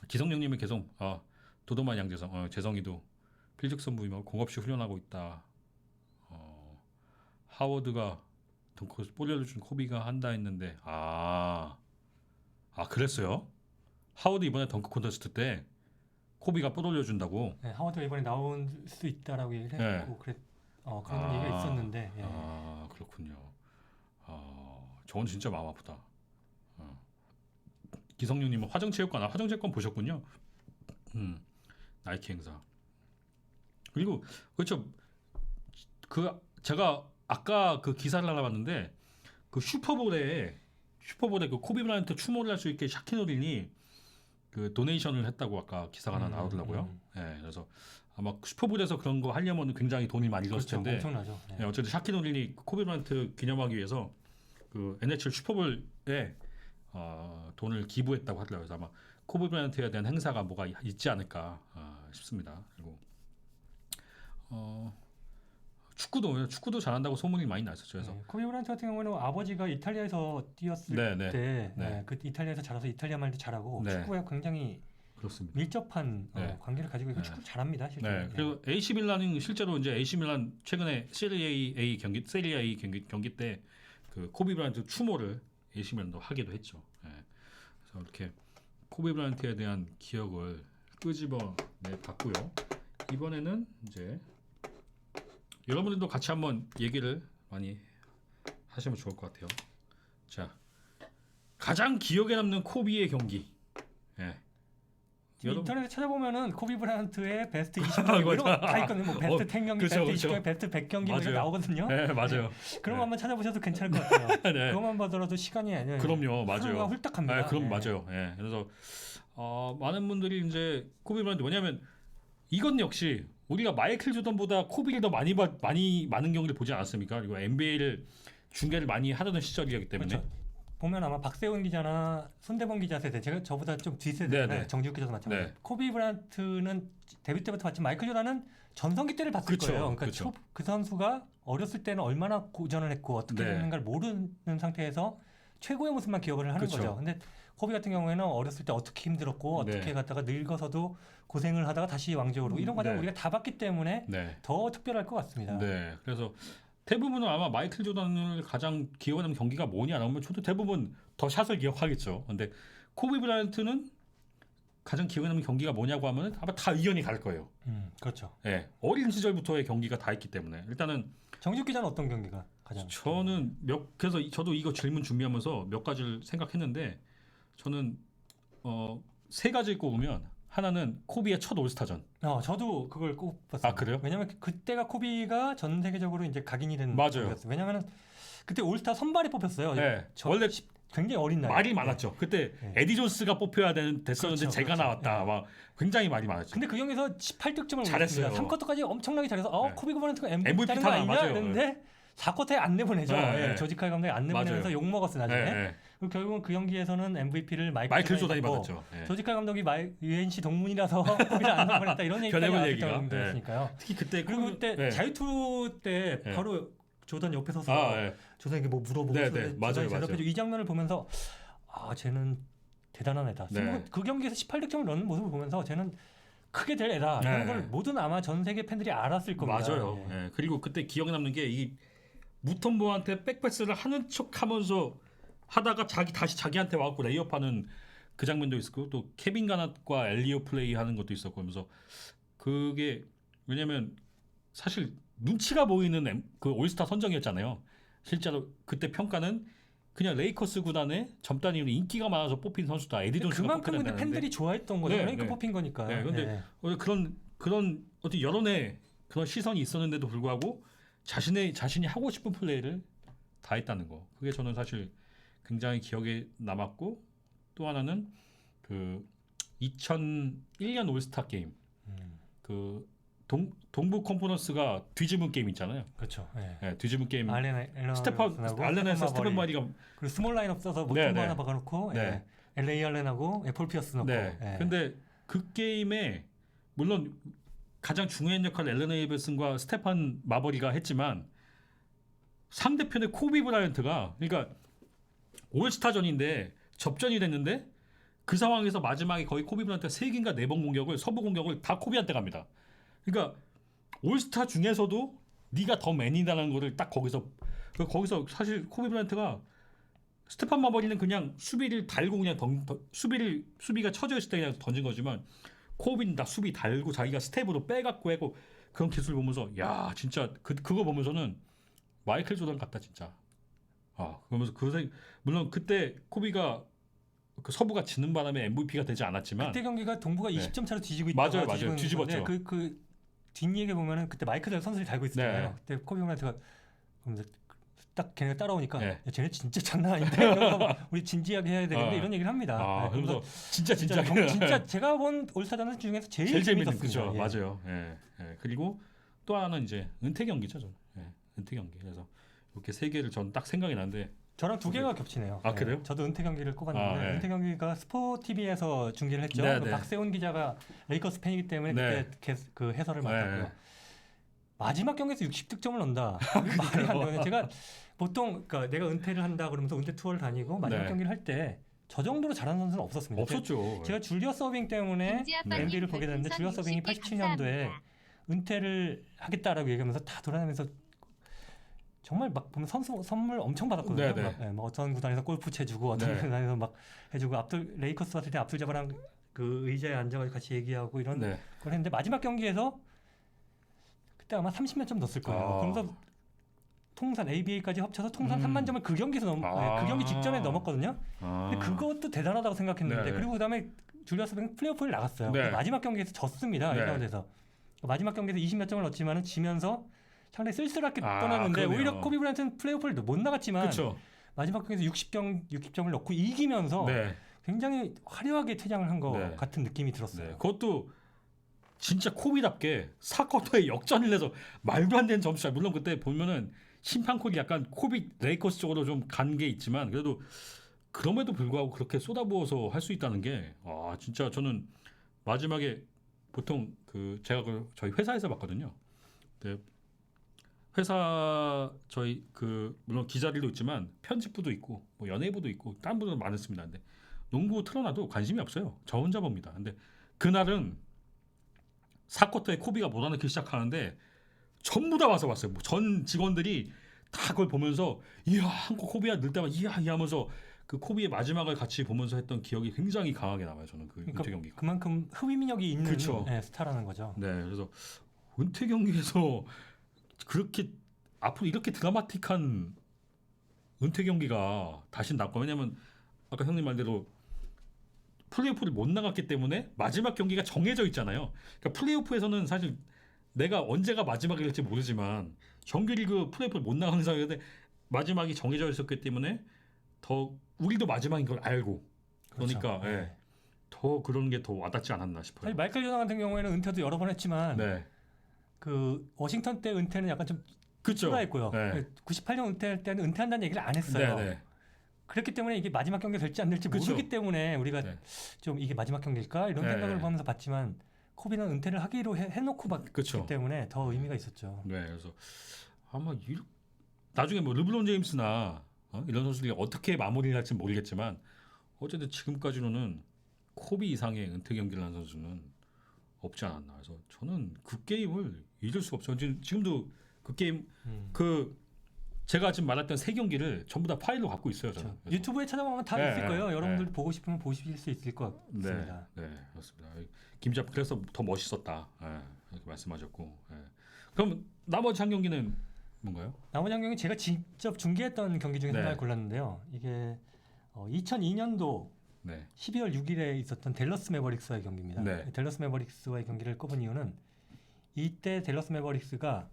기성용님은 계속 도도만 양재성 재성이도 필적선 부임하고 공업시 훈련하고 있다. 하워드가 덩크 볼려준 코비가 한다 했는데 그랬어요? 하워드 이번에 덩크 콘테스트 때 코비가 볼 올려준다고? 네, 하워드가 이번에 나올 수 있다라고 얘기를 했고 그런 얘기가 있었는데 예. 그렇군요. 저건 진짜 마음 아프다. 기성용님은 화정체육관 보셨군요. 나이키 행사. 그리고 그렇죠. 제가 아까 그 기사를 하나 봤는데 그 슈퍼볼에 그 코비 브라이언트 추모를 할 수 있게 샤킨 오린이 그 도네이션을 했다고 아까 기사가 하나 나오더라고요. 예, 그래서 아마 슈퍼볼에서 그런 거 하려면 굉장히 돈이 많이 들었을 그렇죠. 텐데. 엄청나죠. 예. 어쨌든 샤킨 오린이 코비 브라이언트 기념하기 위해서 그 NHL 슈퍼볼에 돈을 기부했다고 하더라고요. 그래서 아마 코비 브라이언트에 대한 행사가 뭐가 있지 않을까 싶습니다. 그리고 축구도 잘한다고 소문이 많이 났었죠. 그래서 코비 브라이언트 같은 경우는 아버지가 이탈리아에서 뛰었을 때 그 이탈리아에서 자라서 이탈리아 말도 잘하고 축구에 굉장히 그렇습니다. 밀접한 관계를 가지고 있고 축구 잘합니다. 실제로. 네. 그리고 AC 밀란은 실제로 이제 AC 밀란 최근에 세리에 A 경기 때 그 코비 브라이언트 추모를 AC 밀란도 하기도 했죠. 그래서 이렇게 코비 브라이언트에 대한 기억을 끄집어내 봤고요. 이번에는 이제 여러분들도 같이 한번 얘기를 많이 하시면 좋을 것 같아요. 자, 가장 기억에 남는 코비의 경기. 인터넷에 찾아보면은 코비 브라이언트의 베스트 20경기 이런 거 다 있거든요. 뭐 베스트 10경기, 그렇죠, 베스트 그렇죠. 20경기, 베스트 100경기 뭐 이런 나오거든요. 네, 맞아요. 그런 거 한번 찾아보셔도 괜찮을 것 같아요. 네. 그것만 보더라도 시간이 아니에요. 그럼요, 맞아요. 하루가 훌딱합니다. 그럼 맞아요. 그래서 많은 분들이 이제 코비 브라이언트 왜냐하면 이건 역시 우리가 마이클 조던보다 코비를 더 많은 경기를 보지 않았습니까? 그리고 NBA를 중계를 많이 하던 시절이기 때문에. 그렇죠. 보면 아마 박세훈 기자나 손대범 기자 세대, 제가 저보다 좀 뒷세대잖아요. 정지욱 기자도 마찬가지. 네. 코비 브라이언트는 데뷔 때부터 봤지만 마이클 조던은 전성기 때를 봤을 그쵸, 거예요. 그러니까 그쵸. 그 선수가 어렸을 때는 얼마나 고전을 했고 어떻게 했는가를 모르는 상태에서 최고의 모습만 기억을 하는 그쵸. 거죠. 근데 코비 같은 경우에는 어렸을 때 어떻게 힘들었고 어떻게 갔다가 늙어서도 고생을 하다가 다시 왕조로 이런 과정을 우리가 다 봤기 때문에 더 특별할 것 같습니다. 네, 그래서 대부분은 아마 마이클 조던을 가장 기억에 남는 경기가 뭐냐 나오면 저도 대부분 더 샷을 기억하겠죠. 근데 코비 브라이언트는 가장 기억에 남는 경기가 뭐냐고 하면 아마 다 의견이 다를 거예요. 그렇죠. 어린 시절부터의 경기가 다 있기 때문에 일단은 정지욱 기자는 어떤 경기가 가장? 저는 그래서 저도 이거 질문 준비하면서 몇 가지를 생각했는데 저는 3가지를 꼽으면 하나는 코비의 첫 올스타전. 저도 그걸 꼽았어요. 그래요? 왜냐면 그때가 코비가 전 세계적으로 이제 각인이 된 맞아요. 경기였어요. 왜냐면은 그때 올스타 선발에 뽑혔어요. 원래 굉장히 어린 나이. 말이 많았죠. 그때 네. 에디 존스가 뽑혀야 됐었는데 그렇죠, 제가 그렇죠. 나왔다. 네. 막 굉장히 말이 많았죠. 근데 그 경기에서 18득점을 잘했어요. 올렸습니다. 3쿼터까지 엄청나게 잘해서 네. 코비 브라이언트가 MVP MVP 따는 거 타나, 아니냐 맞아요. 했는데 4쿼터에 안 내보내죠. 네, 예, 네. 조지 칼 감독이 안 내보내면서 맞아요. 욕 먹었어 나중에. 네, 네. 그리고 결국은 그 경기에서는 MVP를 마이클 조단이 받고 받았죠. 네. 조지 칼 감독이 UNC 동문이라서 코비를 안 내보냈다 이런 얘기까지 변해볼 나왔기 얘기가. 때문이었으니까요. 특히 그때 그리고 그때 네. 자유투 때 네. 바로 조던 옆에 서서 네. 조던에게 뭐 물어보고 네, 조던이 네. 맞아요, 대답해주고 맞아요. 이 장면을 보면서 쟤는 대단한 애다. 네. 그 경기에서 18득점을 넣는 모습을 보면서 쟤는 크게 될 애다. 이런 네. 걸 모든 아마 전 세계 팬들이 알았을 겁니다. 맞아요. 예. 예. 그리고 그때 기억에 남는 게 이 무턴보한테 백패스를 하는 척하면서 하다가 다시 자기한테 와갖고 레이업하는 그 장면도 있었고 또 케빈 가낫과 엘리오 플레이 하는 것도 있었고 하면서 그게 왜냐면 사실 눈치가 보이는 그 올스타 선정이었잖아요. 실제로 그때 평가는 그냥 레이커스 구단의 젊다니로 인기가 많아서 뽑힌 선수다. 에디 존스가 그만큼 근데 뽑혔다는데. 팬들이 좋아했던 거죠. 네, 그러니까 네. 뽑힌 거니까. 네, 근데 그런 어떤 여론의 그런 시선이 있었는데도 불구하고 자신이 하고 싶은 플레이를 다 했다는 거. 그게 저는 사실 굉장히 기억에 남았고 또 하나는 그 2001년 올스타 게임 그 동부 컨퍼런스가 뒤집은 게임 있잖아요. 그렇죠. 예. 네, 뒤집은 게임. 알렌 스테픈 마리가 그리고 스몰 라인업 써서 네, 모퉁 네. 하나 박아놓고 네. LA 알렌하고 폴 피어스 넣고. 네. 예. 근데 그 게임에 물론 가장 중요한 역할을 앨런 에이버슨과 스테판 마버리가 했지만 상대편의 코비 브라이언트가 그러니까 올스타전인데 접전이 됐는데 그 상황에서 마지막에 거의 코비 브라이언트가 3개인가 4번 공격을 서부 공격을 다 코비한테 갑니다. 그러니까 올스타 중에서도 네가 더 맨이다라는 거를 딱 거기서 사실 코비 브라이언트가 스테판 마버리는 그냥 수비를 달고 그냥 수비가 쳐져 있을 때 그냥 던진 거지만 코비는 다 수비 달고 자기가 스텝으로 빼갖고 하고 그런 기술 보면서 야 진짜 그거 보면서는 마이클 조던 같다 진짜. 그러면서 물론 그때 코비가 그 서부가 지는 바람에 MVP가 되지 않았지만 그때 경기가 동부가 네. 20점 차로 뒤지고 맞아요, 있다가 맞아요. 뒤집었죠. 그 뒷얘기 보면은 그때 마이클 선수들이 달고 있었잖아요. 네. 그때 코비 브라이언트가 그러면서 딱 걔네가 따라오니까 네. 야, 쟤네 진짜 장난 아닌데 이러면서 우리 진지하게 해야 되는데 이런 얘기를 합니다. 네, 그러면서 진짜 진짜 제가 본 올스타전 중에서 제일 재밌는 재밌었습니다. 그죠. 예. 맞아요. 예. 그리고 또 하나는 이제 은퇴 경기죠, 저는. 예. 은퇴 경기. 그래서 이렇게 3개를 전 딱 생각이 나는데 저랑 2개가 겹치네요. 아, 그래요? 저도 은퇴 경기를 꼽았는데 네. 은퇴 경기가 스포티비에서 중계를 했죠. 네, 그 네. 박세훈 기자가 레이커스 팬이기 때문에 네. 그때 그 해설을 맡았고요. 네. 마지막 경기에서 60득점을 넣는다. 말이 안 되는. 제가 보통 그러니까 내가 은퇴를 한다 그러면서 은퇴 투어를 다니고 마지막 네. 경기를 할 때 저 정도로 잘하는 선수는 없었습니다. 없었죠. 제가 줄리어 서빙 때문에 김지 아빠님 NBA를 보게 됐는데 줄리어 별풍선 서빙이 60개 87년도에 감사합니다. 은퇴를 하겠다라고 얘기하면서 다 돌아다니면서 정말 막 보면 선물 엄청 받았거든요. 네, 네. 막 어떤 구단에서 골프채 주고 어떤 네. 구단에서 막 해주고 레이커스 왔을 때 압둘 자바랑 그 의자에 앉아가지고 같이 얘기하고 이런 네. 걸 했는데 마지막 경기에서 그때 아마 30몇 점 넣었을 거예요. 아. 그러면서 통산 ABA까지 합쳐서 통산 음. 3만 점을 그 경기에서 그 경기 직전에 넘었거든요. 근데 그것도 대단하다고 생각했는데 네. 그리고 그다음에 줄리어 서빙 플레이오프를 나갔어요. 네. 마지막 경기에서 졌습니다. 네. 1라운드에서 마지막 경기에서 20몇 점을 넣었지만은 지면서 상당히 쓸쓸하게 떠났는데 그러네요. 오히려 코비 브라이언트는 플레이오프를 못 나갔지만 그렇죠. 마지막 경기에서 60점을 넣고 이기면서 네. 굉장히 화려하게 퇴장을 한 것 네. 같은 느낌이 들었어요. 네. 그것도 진짜 코비답게 4쿼터에 역전을 해서 말도 안 되는 점수차. 물론 그때 보면은 심판 콜이 약간 코비 레이커스 쪽으로 좀 간 게 있지만 그래도 그럼에도 불구하고 그렇게 쏟아부어서 할 수 있다는 게 진짜 저는 마지막에 보통 제가 저희 회사에서 봤거든요. 네. 회사 저희 물론 기자들도 있지만 편집부도 있고 뭐 연예부도 있고 다른 분들도 많습니다. 근데 농구 틀어놔도 관심이 없어요. 저 혼자 봅니다. 근데 그날은 4쿼터에 코비가 몰아넣기 시작하는데 전부 다 와서 봤어요. 전 직원들이 다 그걸 보면서 이야 한국 코비야 넣을 때마다 이야 하면서 그 코비의 마지막을 같이 보면서 했던 기억이 굉장히 강하게 남아요. 저는 그러니까 은퇴 경기가. 그만큼 흡입력이 있는 그렇죠. 스타라는 거죠. 네, 그래서 은퇴 경기에서 그렇게 앞으로 이렇게 드라마틱한 은퇴 경기가 다시 나올 거예요. 왜냐면 아까 형님 말대로 플레이오프를 못 나갔기 때문에 마지막 경기가 정해져 있잖아요. 그러니까 플레이오프에서는 사실 내가 언제가 마지막이 될지 모르지만 정규리그 플레이오프를 못 나가는 상황인데 마지막이 정해져 있었기 때문에 더 우리도 마지막인 걸 알고 그렇죠. 그러니까 네. 예, 더 그런 게 더 와닿지 않았나 싶어요. 사실 마이클 조던 같은 경우에는 은퇴도 여러 번 했지만 네, 그 워싱턴 때 은퇴는 약간 좀 그렇죠. 초라했고요. 네. 98년 은퇴할 때는 은퇴한다는 얘기를 안 했어요. 네, 네. 그렇기 때문에 이게 마지막 경기 될지 안 될지 그쵸. 모르기 때문에 우리가 네. 좀 이게 마지막 경기일까 이런 네, 생각을 네. 하면서 봤지만 코비는 은퇴를 하기로 해놓고 봤기 그쵸. 때문에 더 의미가 있었죠. 네, 그래서 아마 나중에 뭐 르브론 제임스나 이런 선수들이 어떻게 마무리를 할지 모르겠지만 어쨌든 지금까지로는 코비 이상의 은퇴 경기를 한 선수는 없지 않았나. 그래서 저는 그 게임을 잊을 수가 없어요. 지금도 그 게임 그 제가 지금 말했던 세 경기를 전부 다 파일로 갖고 있어요. 저는. 그렇죠. 유튜브에 찾아보면 다 네, 있을 거예요. 네, 여러분들 네. 보고 싶으면 보실 수 있을 것 네, 같습니다. 네, 그렇습니다. 김잡 그래서 더 멋있었다. 이렇게 말씀하셨고. 그럼 나머지 한 경기는 뭔가요? 나머지 한 경기 제가 직접 중계했던 경기 중에 네. 하나를 골랐는데요. 이게 2002년도 네, 12월 6일에 있었던 댈러스 매버릭스와의 경기입니다. 네. 댈러스 매버릭스와의 경기를 꼽은 이유는 이때 댈러스 매버릭스가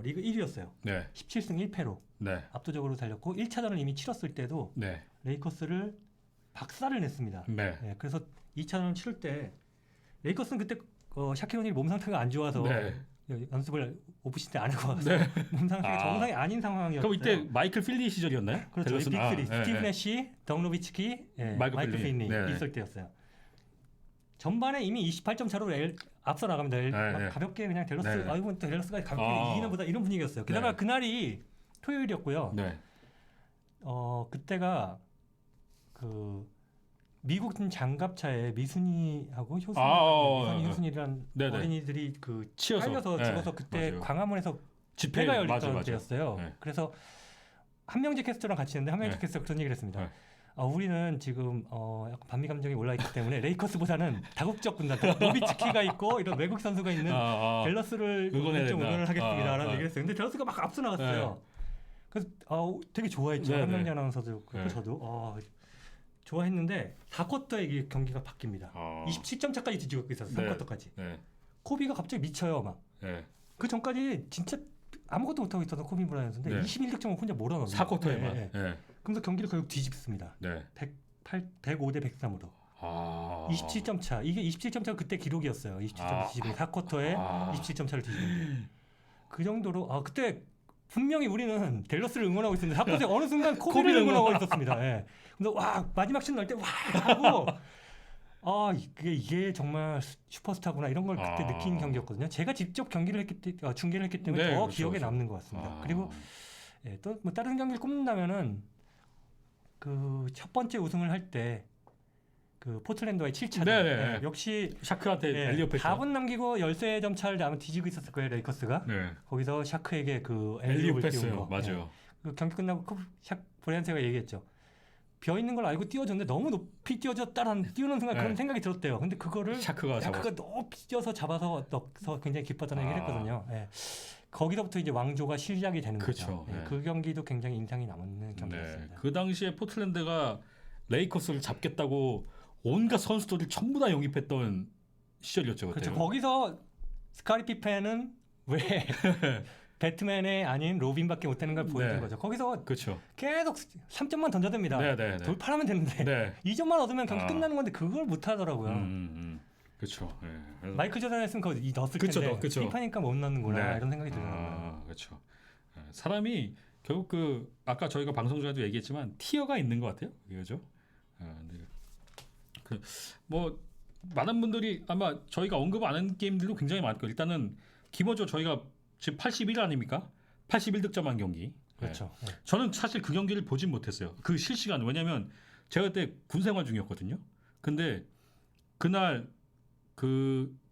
리그 1위였어요. 네, 17승 1패로 네, 압도적으로 달렸고 1차전을 이미 치렀을 때도 네, 레이커스를 박살을 냈습니다. 네, 네, 그래서 2차전을 치를 때 레이커스는 그때 샤킬 오닐 몸 상태가 안 좋아서 네. 연습을 오프시즌 때 안 하고 와서 네. 몸 상태가 아. 정상이 아닌 상황이었어요. 그럼 이때 마이클 필리 시절이었나요? 그렇죠. 빅 댈러스는? 3 네, 스티브 네. 내시, 덩 노비츠키, 마이클 마이클 필리. 필리 네. 있을 때였어요. 전반에 이미 28점 차로 앞서 나갑니다. 막 네. 가볍게 그냥 댈러스 네. 아이고 또 댈러스가 가볍게 아. 이기나 보다 이런 분위기였어요. 게다가 네. 그날이 토요일이었고요. 네, 그때가 그 미국 장갑차에 미순이하고 효순이, 미순이, 효순이란 네네. 어린이들이 그 치여서. 깔려서 네. 죽어서 그때 맞아요. 광화문에서 집회 집회가 열렸던 맞아, 맞아. 때였어요. 네. 그래서 한명재 캐스터랑 같이 있는데 한명재 네. 캐스터가 그런 얘기를 했습니다. 네. 우리는 지금 약간 반미 감정이 올라있기 때문에 레이커스보다는 다국적 군단, 노비츠키가 있고 이런 외국 선수가 있는 댈러스를 응원해야 좀 된다. 응원을 하겠습니다라는 아. 얘기를 했어요. 근데 댈러스가 막 앞서 나갔어요. 그래서 되게 좋아했죠. 네, 한명재 네. 아나운서도 그리고 네. 저도 좋아했는데 4쿼터에 이게 경기가 바뀝니다. 27점 차까지 뒤지고 있었어요. 네. 3쿼터까지. 네, 코비가 갑자기 미쳐요. 막. 네. 그 전까지 진짜 아무것도 못하고 있었던 코비 브라이언트인데 네. 21득점을 혼자 몰아넣어요. 4쿼터에만. 네, 네. 네. 그러면서 경기를 결국 뒤집습니다. 네. 105대 103으로. 27점 차. 이게 27점 차가 그때 기록이었어요. 27점 뒤집은 4쿼터에 27점 차를 뒤집은 게. 그 정도로 그때 분명히 우리는 댈러스를 응원하고 있었는데 4쿼터에 어느 순간 코비를 응원하고 있었습니다. 예. 그래서 와 마지막 슛 넣을 때 와 하고 이게 정말 슈퍼스타구나 이런 걸 그때 느낀 경기였거든요. 제가 직접 중계를 했기 때문에 네, 더 그렇죠, 기억에 그렇죠. 남는 것 같습니다. 그리고 또 뭐 다른 경기를 꼽는다면은 그 첫 번째 우승을 할 때 그 포틀랜드와의 7차전 네네. 역시 샤크한테 엘리오페 4분 남기고 13점 차를 아마 뒤지고 있었을 거예요 레이커스가. 네. 거기서 샤크에게 그 엘리오프를 띄운 엘리오페스요. 거. 맞아요. 그 경기 끝나고 샥 브레이언트가 얘기했죠. 비어 있는 걸 알고 띄워줬는데 너무 높이 띄워줬다라는 띄우는 순간 그런 생각이 들었대요. 근데 그거를 샤크가 높이 뛰어서 잡아서 넣어서 굉장히 기뻤다는 얘기를 했거든요. 거기서부터 이제 왕조가 시작이 되는 거죠. 그쵸, 네. 그 경기도 굉장히 인상이 남는 경기였습니다. 그 당시에 포틀랜드가 레이커스를 잡겠다고 온갖 선수들을 전부 다 영입했던 시절이었죠. 그렇죠. 그때요. 거기서 스카리 피펜은 왜 배트맨이 아닌 로빈밖에 못하는 걸 보여준 거죠. 거기서 그렇죠. 계속 3점만 던져댑니다. 네. 돌파하면 되는데 네. 2점만 얻으면 경기 끝나는 건데 그걸 못하더라고요. 그렇죠. 네. 그래서 마이클 조던 했으면 그거 넣었을 그쵸, 텐데 그쵸. 피파니까 못 넣는구나 네. 이런 생각이 들더라고요. 그렇죠. 사람이 결국 아까 저희가 방송 중에도 얘기했지만 티어가 있는 것 같아요. 그죠? 뭐 많은 분들이 아마 저희가 언급 안 한 게임들도 굉장히 많고 일단은 기본적으로 저희가 지금 81 아닙니까? 81득점한 경기. 그렇죠. 네. 저는 사실 그 경기를 보진 못했어요. 그 실시간 왜냐하면 제가 그때 군 생활 중이었거든요. 근데 그날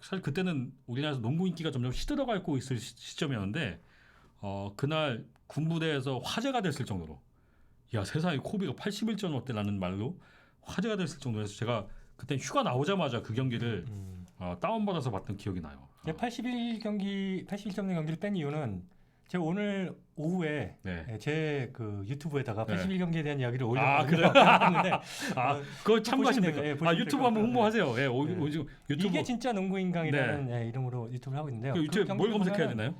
사실 그때는 우리나라에서 농구 인기가 점점 시들어가고 있을 시점이었는데 그날 군부대에서 화제가 됐을 정도로 야 세상에 코비가 81점 어때라는 말로 화제가 됐을 정도에서 제가 그때 휴가 나오자마자 그 경기를 다운받아서 봤던 기억이 나요. 81점 경기를 뺀 이유는 제가 오늘 오후에 제 그 유튜브에다가 81경기에 대한 이야기를 올렸거든요. 그래요? 그거 참고하시면 보시면 될까요? 유튜브 한번 홍보하세요. 유튜브 이게 진짜 농구인강이라는 이름으로 유튜브를 하고 있는데요. 유튜브 뭘 검색해야 되나요?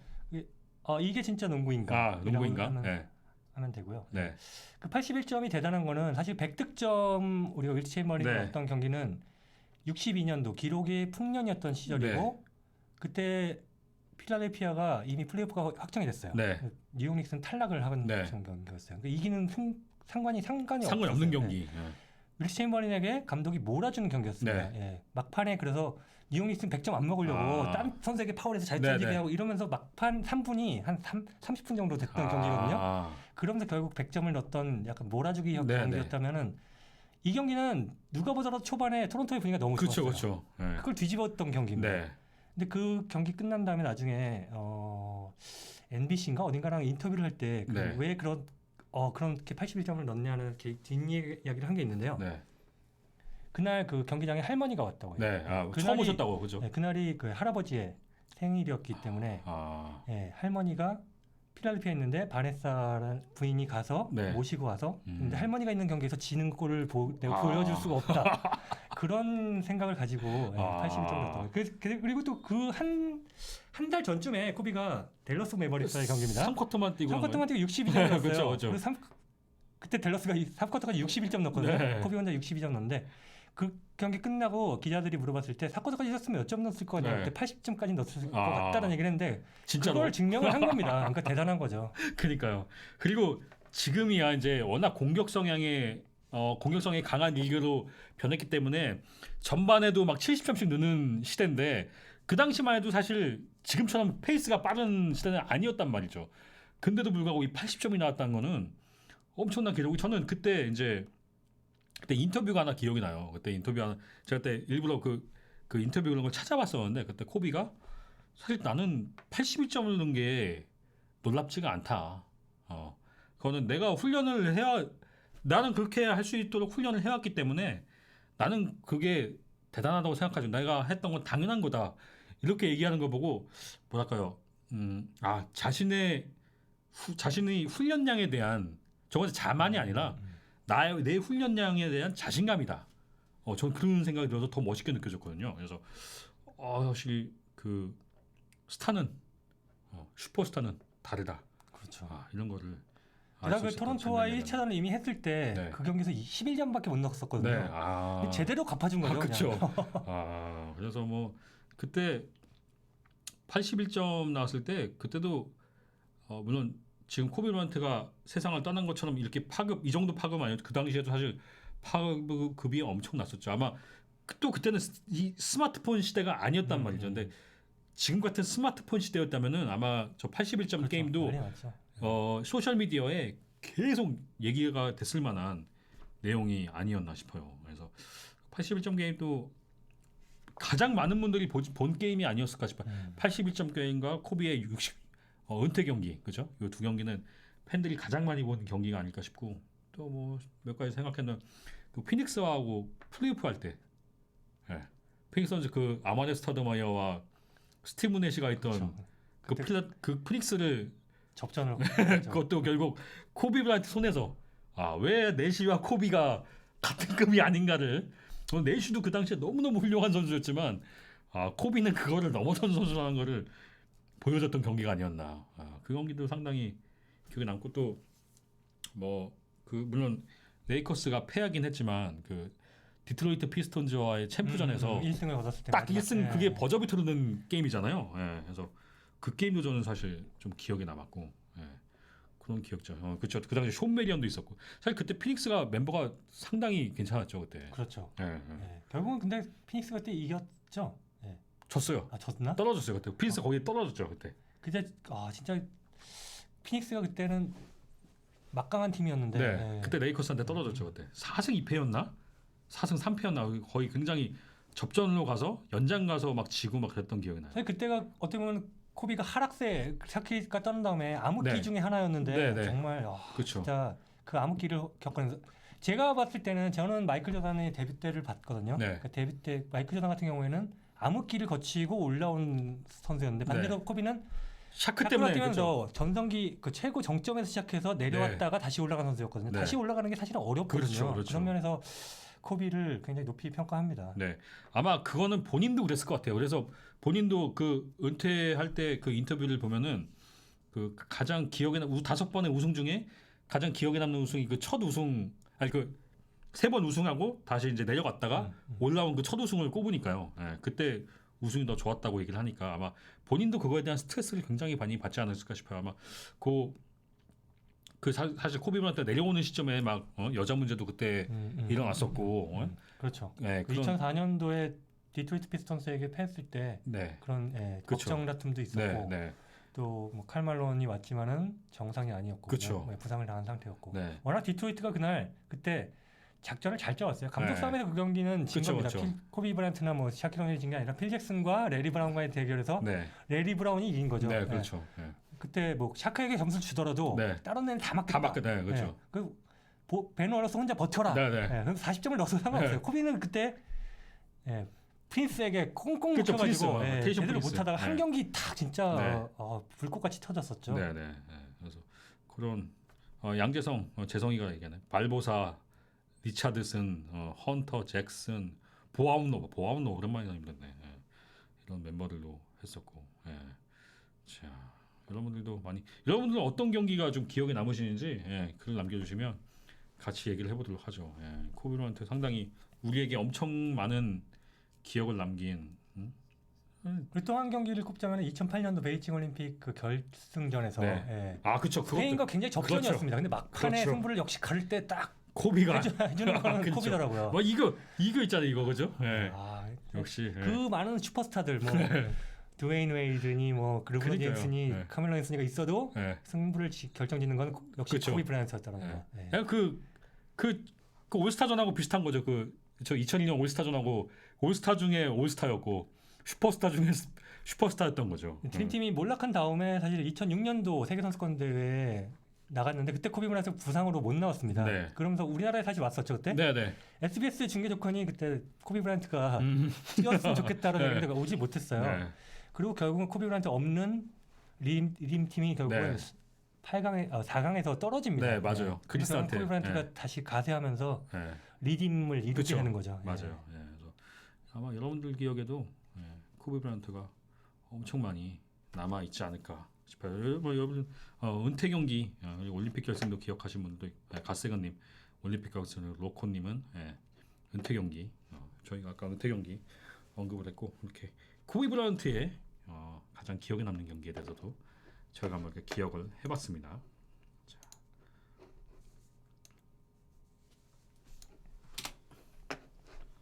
이게 진짜 농구인강. 농구인강. 하면 되고요. 네. 그 81점이 대단한 거는 사실 100득점 우리가 윌트 체인버린이 네. 어떤 경기는 62년도 기록이 풍년이었던 시절이고 네. 그때 필라델피아가 이미 플레이오프가 확정이 됐어요. 네. 뉴욕 닉스는 탈락을 하는 네. 경기였어요. 그러니까 이기는 상관이 상관이 없는 없었어요. 경기. 네. 윌트 체인버린에게 감독이 몰아주는 경기였습니다. 네. 예. 막판에 그래서 뉴욕 닉스는 100점 안 먹으려고 딴 선수에게 파울해서 잘 네, 던지게 네. 하고 이러면서 막판 3분이 한 30분 정도 됐던 경기거든요. 그러면서 결국 100점을 넣었던 약간 몰아주기 네, 경기였다면은 이 경기는 누가 보더라도 초반에 토론토의 분위기가 너무 그렇죠, 좋았어요. 그렇죠. 네. 그걸 뒤집었던 경기입니다. 네. 근데 그 경기 끝난 다음에 나중에 NBC인가 어딘가랑 인터뷰를 할 때 네. 왜 그렇게 81점을 넣냐는 이렇게 뒷이야기를 한 게 있는데요. 네. 그날 그 경기장에 할머니가 왔다고요. 네. 그날이- 처음 오셨다고 그죠? 네, 그날이 그 할아버지의 생일이었기 때문에 예, 할머니가 필라델피아에 있는데 바네사라는 부인이 가서 네. 모시고 와서 음. 근데 할머니가 있는 경기에서 지는 꼴을 내가 보여줄 수가 없다. 그런 생각을 가지고 81점을 넣었던 거예요. 그리고 또 그 한 달 전쯤에 코비가 댈러스 매버릭스의 경기입니다. 3쿼터만 뛰고 3쿼터만 뛰고 62점 넣었어요. 그렇죠, 그렇죠. 그때 댈러스가 3쿼터까지 61점 넣었거든요. 네. 코비 혼자 62점 넣었는데 그 경기 끝나고 기자들이 물어봤을 때 4쿼터까지 했으면 몇 점 넣었을 거냐. 네. 그때 80점까지 넣었을 것 같다는 얘기를 했는데 진짜로. 그걸 증명을 한 겁니다. 그러니까 대단한 거죠. 그러니까요. 그리고 지금이야 이제 워낙 공격 성향의 강한 리그로 변했기 때문에 전반에도 막 70점씩 넣는 시대인데 그 당시만 해도 사실 지금처럼 페이스가 빠른 시대는 아니었단 말이죠. 근데도 불구하고 이 80점이 나왔다는 거는 엄청난 기록이 저는 그때 인터뷰가 하나 기억이 나요. 제가 그때 일부러 그 인터뷰 그런 걸 찾아봤었는데 그때 코비가 사실 나는 81점을 넣은 게 놀랍지가 않다. 그거는 내가 나는 그렇게 할 수 있도록 훈련을 해왔기 때문에 나는 그게 대단하다고 생각하죠. 내가 했던 건 당연한 거다. 이렇게 얘기하는 거 보고 뭐랄까요? 자신의 훈련량에 대한 저건 자만이 아니라 내 훈련량에 대한 자신감이다. 저는 그런 생각이 들어서 더 멋있게 느껴졌거든요. 그래서 역시 그 스타는 슈퍼스타는 다르다. 그렇죠. 이런 거를 게다가 그 토론토와 1차전을 이미 했을 때 네. 그 경기에서 11점밖에 못 넣었었거든요. 네. 제대로 갚아준 거죠. 그렇죠. 그냥. 그래서 뭐 그때 81점 나왔을 때 그때도 물론 지금 코비 브라이언트가 세상을 떠난 것처럼 이렇게 이 정도 파급 아니었죠. 그 당시에도 사실 파급이 엄청 났었죠. 아마 또 그때는 이 스마트폰 시대가 아니었단 말이죠. 근데 지금 같은 스마트폰 시대였다면은 아마 저 81점 그렇죠. 게임도 난리 났죠. 소셜 미디어에 계속 얘기가 됐을 만한 내용이 아니었나 싶어요. 그래서 81점 게임도 가장 많은 분들이 본 게임이 아니었을까 싶어요. 81점 게임과 코비의 은퇴 경기, 그죠? 이 두 경기는 팬들이 가장 많이 본 경기가 아닐까 싶고 또 뭐 몇 가지 생각했는 그 피닉스하고 플레이오프 할 때, 피닉스 선수 그 아마데 스타드마이어와 스티브 내시가 있던 그렇죠. 그 피닉스를 접전을 그것도 결국 코비 브라이언트 손에서 왜 내시와 코비가 같은 급이 아닌가를 내시도 그 당시에 너무너무 훌륭한 선수였지만 코비는 그거를 넘어선 선수라는 거를 보여줬던 경기가 아니었나. 그 경기도 상당히 기억에 남고 또 물론 레이커스가 패하긴 했지만 그 디트로이트 피스톤즈와의 챔프전에서 1승을 얻었을 때 딱 1승 그게 버저비터로 넣은 게임이잖아요. 그래서 그 게임도 저는 사실 좀 기억에 남았고 그런 기억죠. 그렇죠. 그 당시 숀 메리언도 있었고 사실 그때 피닉스가 member가 상당히 괜찮았죠 그때. 그렇죠. 결국은 근데 피닉스가 그때 이겼죠. 졌어요. 졌나? 떨어졌어요 그때. 피닉스 거기 떨어졌죠 그때. 근데 진짜 피닉스가 그때는 막강한 팀이었는데 그때 레이커스한테 떨어졌죠 그때. 4승 2패였나? 4승 3패였나? 거의 굉장히 접전으로 가서 연장 가서 막 지고 막 그랬던 기억이 나요. 사실 그때가 어떻게 보면 코비가 하락세 샤키가 떠난 다음에 암흑기 중에 하나였는데 정말 그렇죠. 진짜 그 암흑기를 겪으면서 제가 봤을 때는 저는 마이클 조던의 데뷔 때를 봤거든요. 그 데뷔 때 마이클 조던 같은 경우에는 암흑기를 거치고 올라온 선수였는데 반대로 코비는 샤크 때문에 그렇죠. 전성기 그 최고 정점에서 시작해서 내려왔다가 다시 올라간 선수였거든요. 다시 올라가는 게 사실은 어렵거든요. 그렇죠. 그런 면에서 코비를 굉장히 높이 평가합니다. 아마 그거는 본인도 그랬을 것 같아요. 그래서 본인도 그 은퇴할 때 그 인터뷰를 보면은 그 가장 기억에 5번의 우승 중에 가장 기억에 남는 우승이 그 첫 우승 아니 그 세 번 우승하고 다시 이제 내려갔다가 올라온 그 첫 우승을 꼽으니까요. 예, 그때 우승이 더 좋았다고 얘기를 하니까 아마 본인도 그거에 대한 스트레스를 굉장히 많이 받지 않았을까 싶어요. 아마 사실 코비 브라이언트 내려오는 시점에 막 여자 문제도 그때 일어났었고 그렇죠. 예, 그 2004년도에 디트로이트 피스톤스에게 패했을 때 네. 그런 그쵸. 걱정 다툼도 있었고 네, 네. 또뭐 칼말론이 왔지만은 정상이 아니었고 그쵸. 그냥 부상을 당한 상태였고 네. 워낙 디트로이트가 그때 작전을 잘 짜왔어요. 감독 네. 싸움에서 그 경기는 진 그쵸, 겁니다. 그쵸. 코비 브라이언트나 뭐 샤킬 오닐이 진 게 아니라 필 잭슨과 레리 브라운과의 대결에서 네. 레리 브라운이 이긴 거죠. 네, 그렇죠. 네. 그때 뭐 샤크에게 점수를 주더라도 네. 다른 애는 다 맞겠다. 다 맞게 네, 그렇죠. 벤 워러스 혼자 버텨라. 네, 네. 그래서 40점을 넣어도 상관없어요. 네. 코비는 그때 프린스에게 꽁꽁 그쵸, 묶여가지고 프린스, 테이션 제대로 프린스. 못하다가 한 네. 경기 탁 진짜 네. 불꽃같이 터졌었죠. 네, 네. 그래서 그런 양재성 재성이가 얘기하는 발보사 리차드슨, 헌터 잭슨, 보아웃노 오랜만에 힘든데 이런 멤버들도 했었고. 자, 여러분들은 어떤 경기가 좀 기억에 남으시는지 글을 남겨주시면 같이 얘기를 해보도록 하죠. 코비 브라이언트 상당히 우리에게 엄청 많은 기억을 남긴. 그리고 또 한 경기를 꼽자면 2008년도 베이징 올림픽 그 결승전에서 네. 그렇죠. 스페인과 굉장히 접전이었습니다. 근데 막판에 그렇죠. 승부를 역시 가를 때 딱 코비가 해주는 거는 그렇죠. 코비더라고요. 뭐 이거 있잖아요, 이거 그죠? 역시 그 많은 슈퍼스타들 뭐 드웨인 웨이드니 뭐 르브론 그러니까요. 제임스니 카멜론 앤서니가 있어도 승부를 결정짓는 건 역시 그쵸. 코비 브라이언트였다는 거. 그 올스타전하고 비슷한 거죠. 저 2002년 올스타전하고 올스타 중에 올스타였고 슈퍼스타 중에 슈퍼스타였던 거죠. 드림팀이 몰락한 다음에 사실 2006년도 세계 선수권 대회에 나갔는데 그때 코비 브라이언트 부상으로 못 나왔습니다. 네. 그러면서 우리나라에 다시 왔었죠 그때. 네. SBS 중계 조건이 그때 코비 브라이언트가 뛰었으면 좋겠다는 얘기가 오지 못했어요. 네. 그리고 결국은 코비 브라이언트 없는 림 팀이 결국은 4강에서 떨어집니다. 네, 맞아요. 그래서 그리스한테. 코비 브라이언트가 다시 가세하면서 리딤을 이루게 그쵸. 되는 거죠. 맞아요. 그래서 아마 여러분들 기억에도 코비 브라이언트가 엄청 많이 남아 있지 않을까 싶어요. 여러분 은퇴 경기 올림픽 결승도 기억하신 분들도 가세건님 올림픽 결승 로코님은 은퇴 경기 저희가 아까 은퇴 경기 언급을 했고 이렇게 코비 브라이언트의 가장 기억에 남는 경기에 대해서도 저희가 한번 이렇게 기억을 해봤습니다.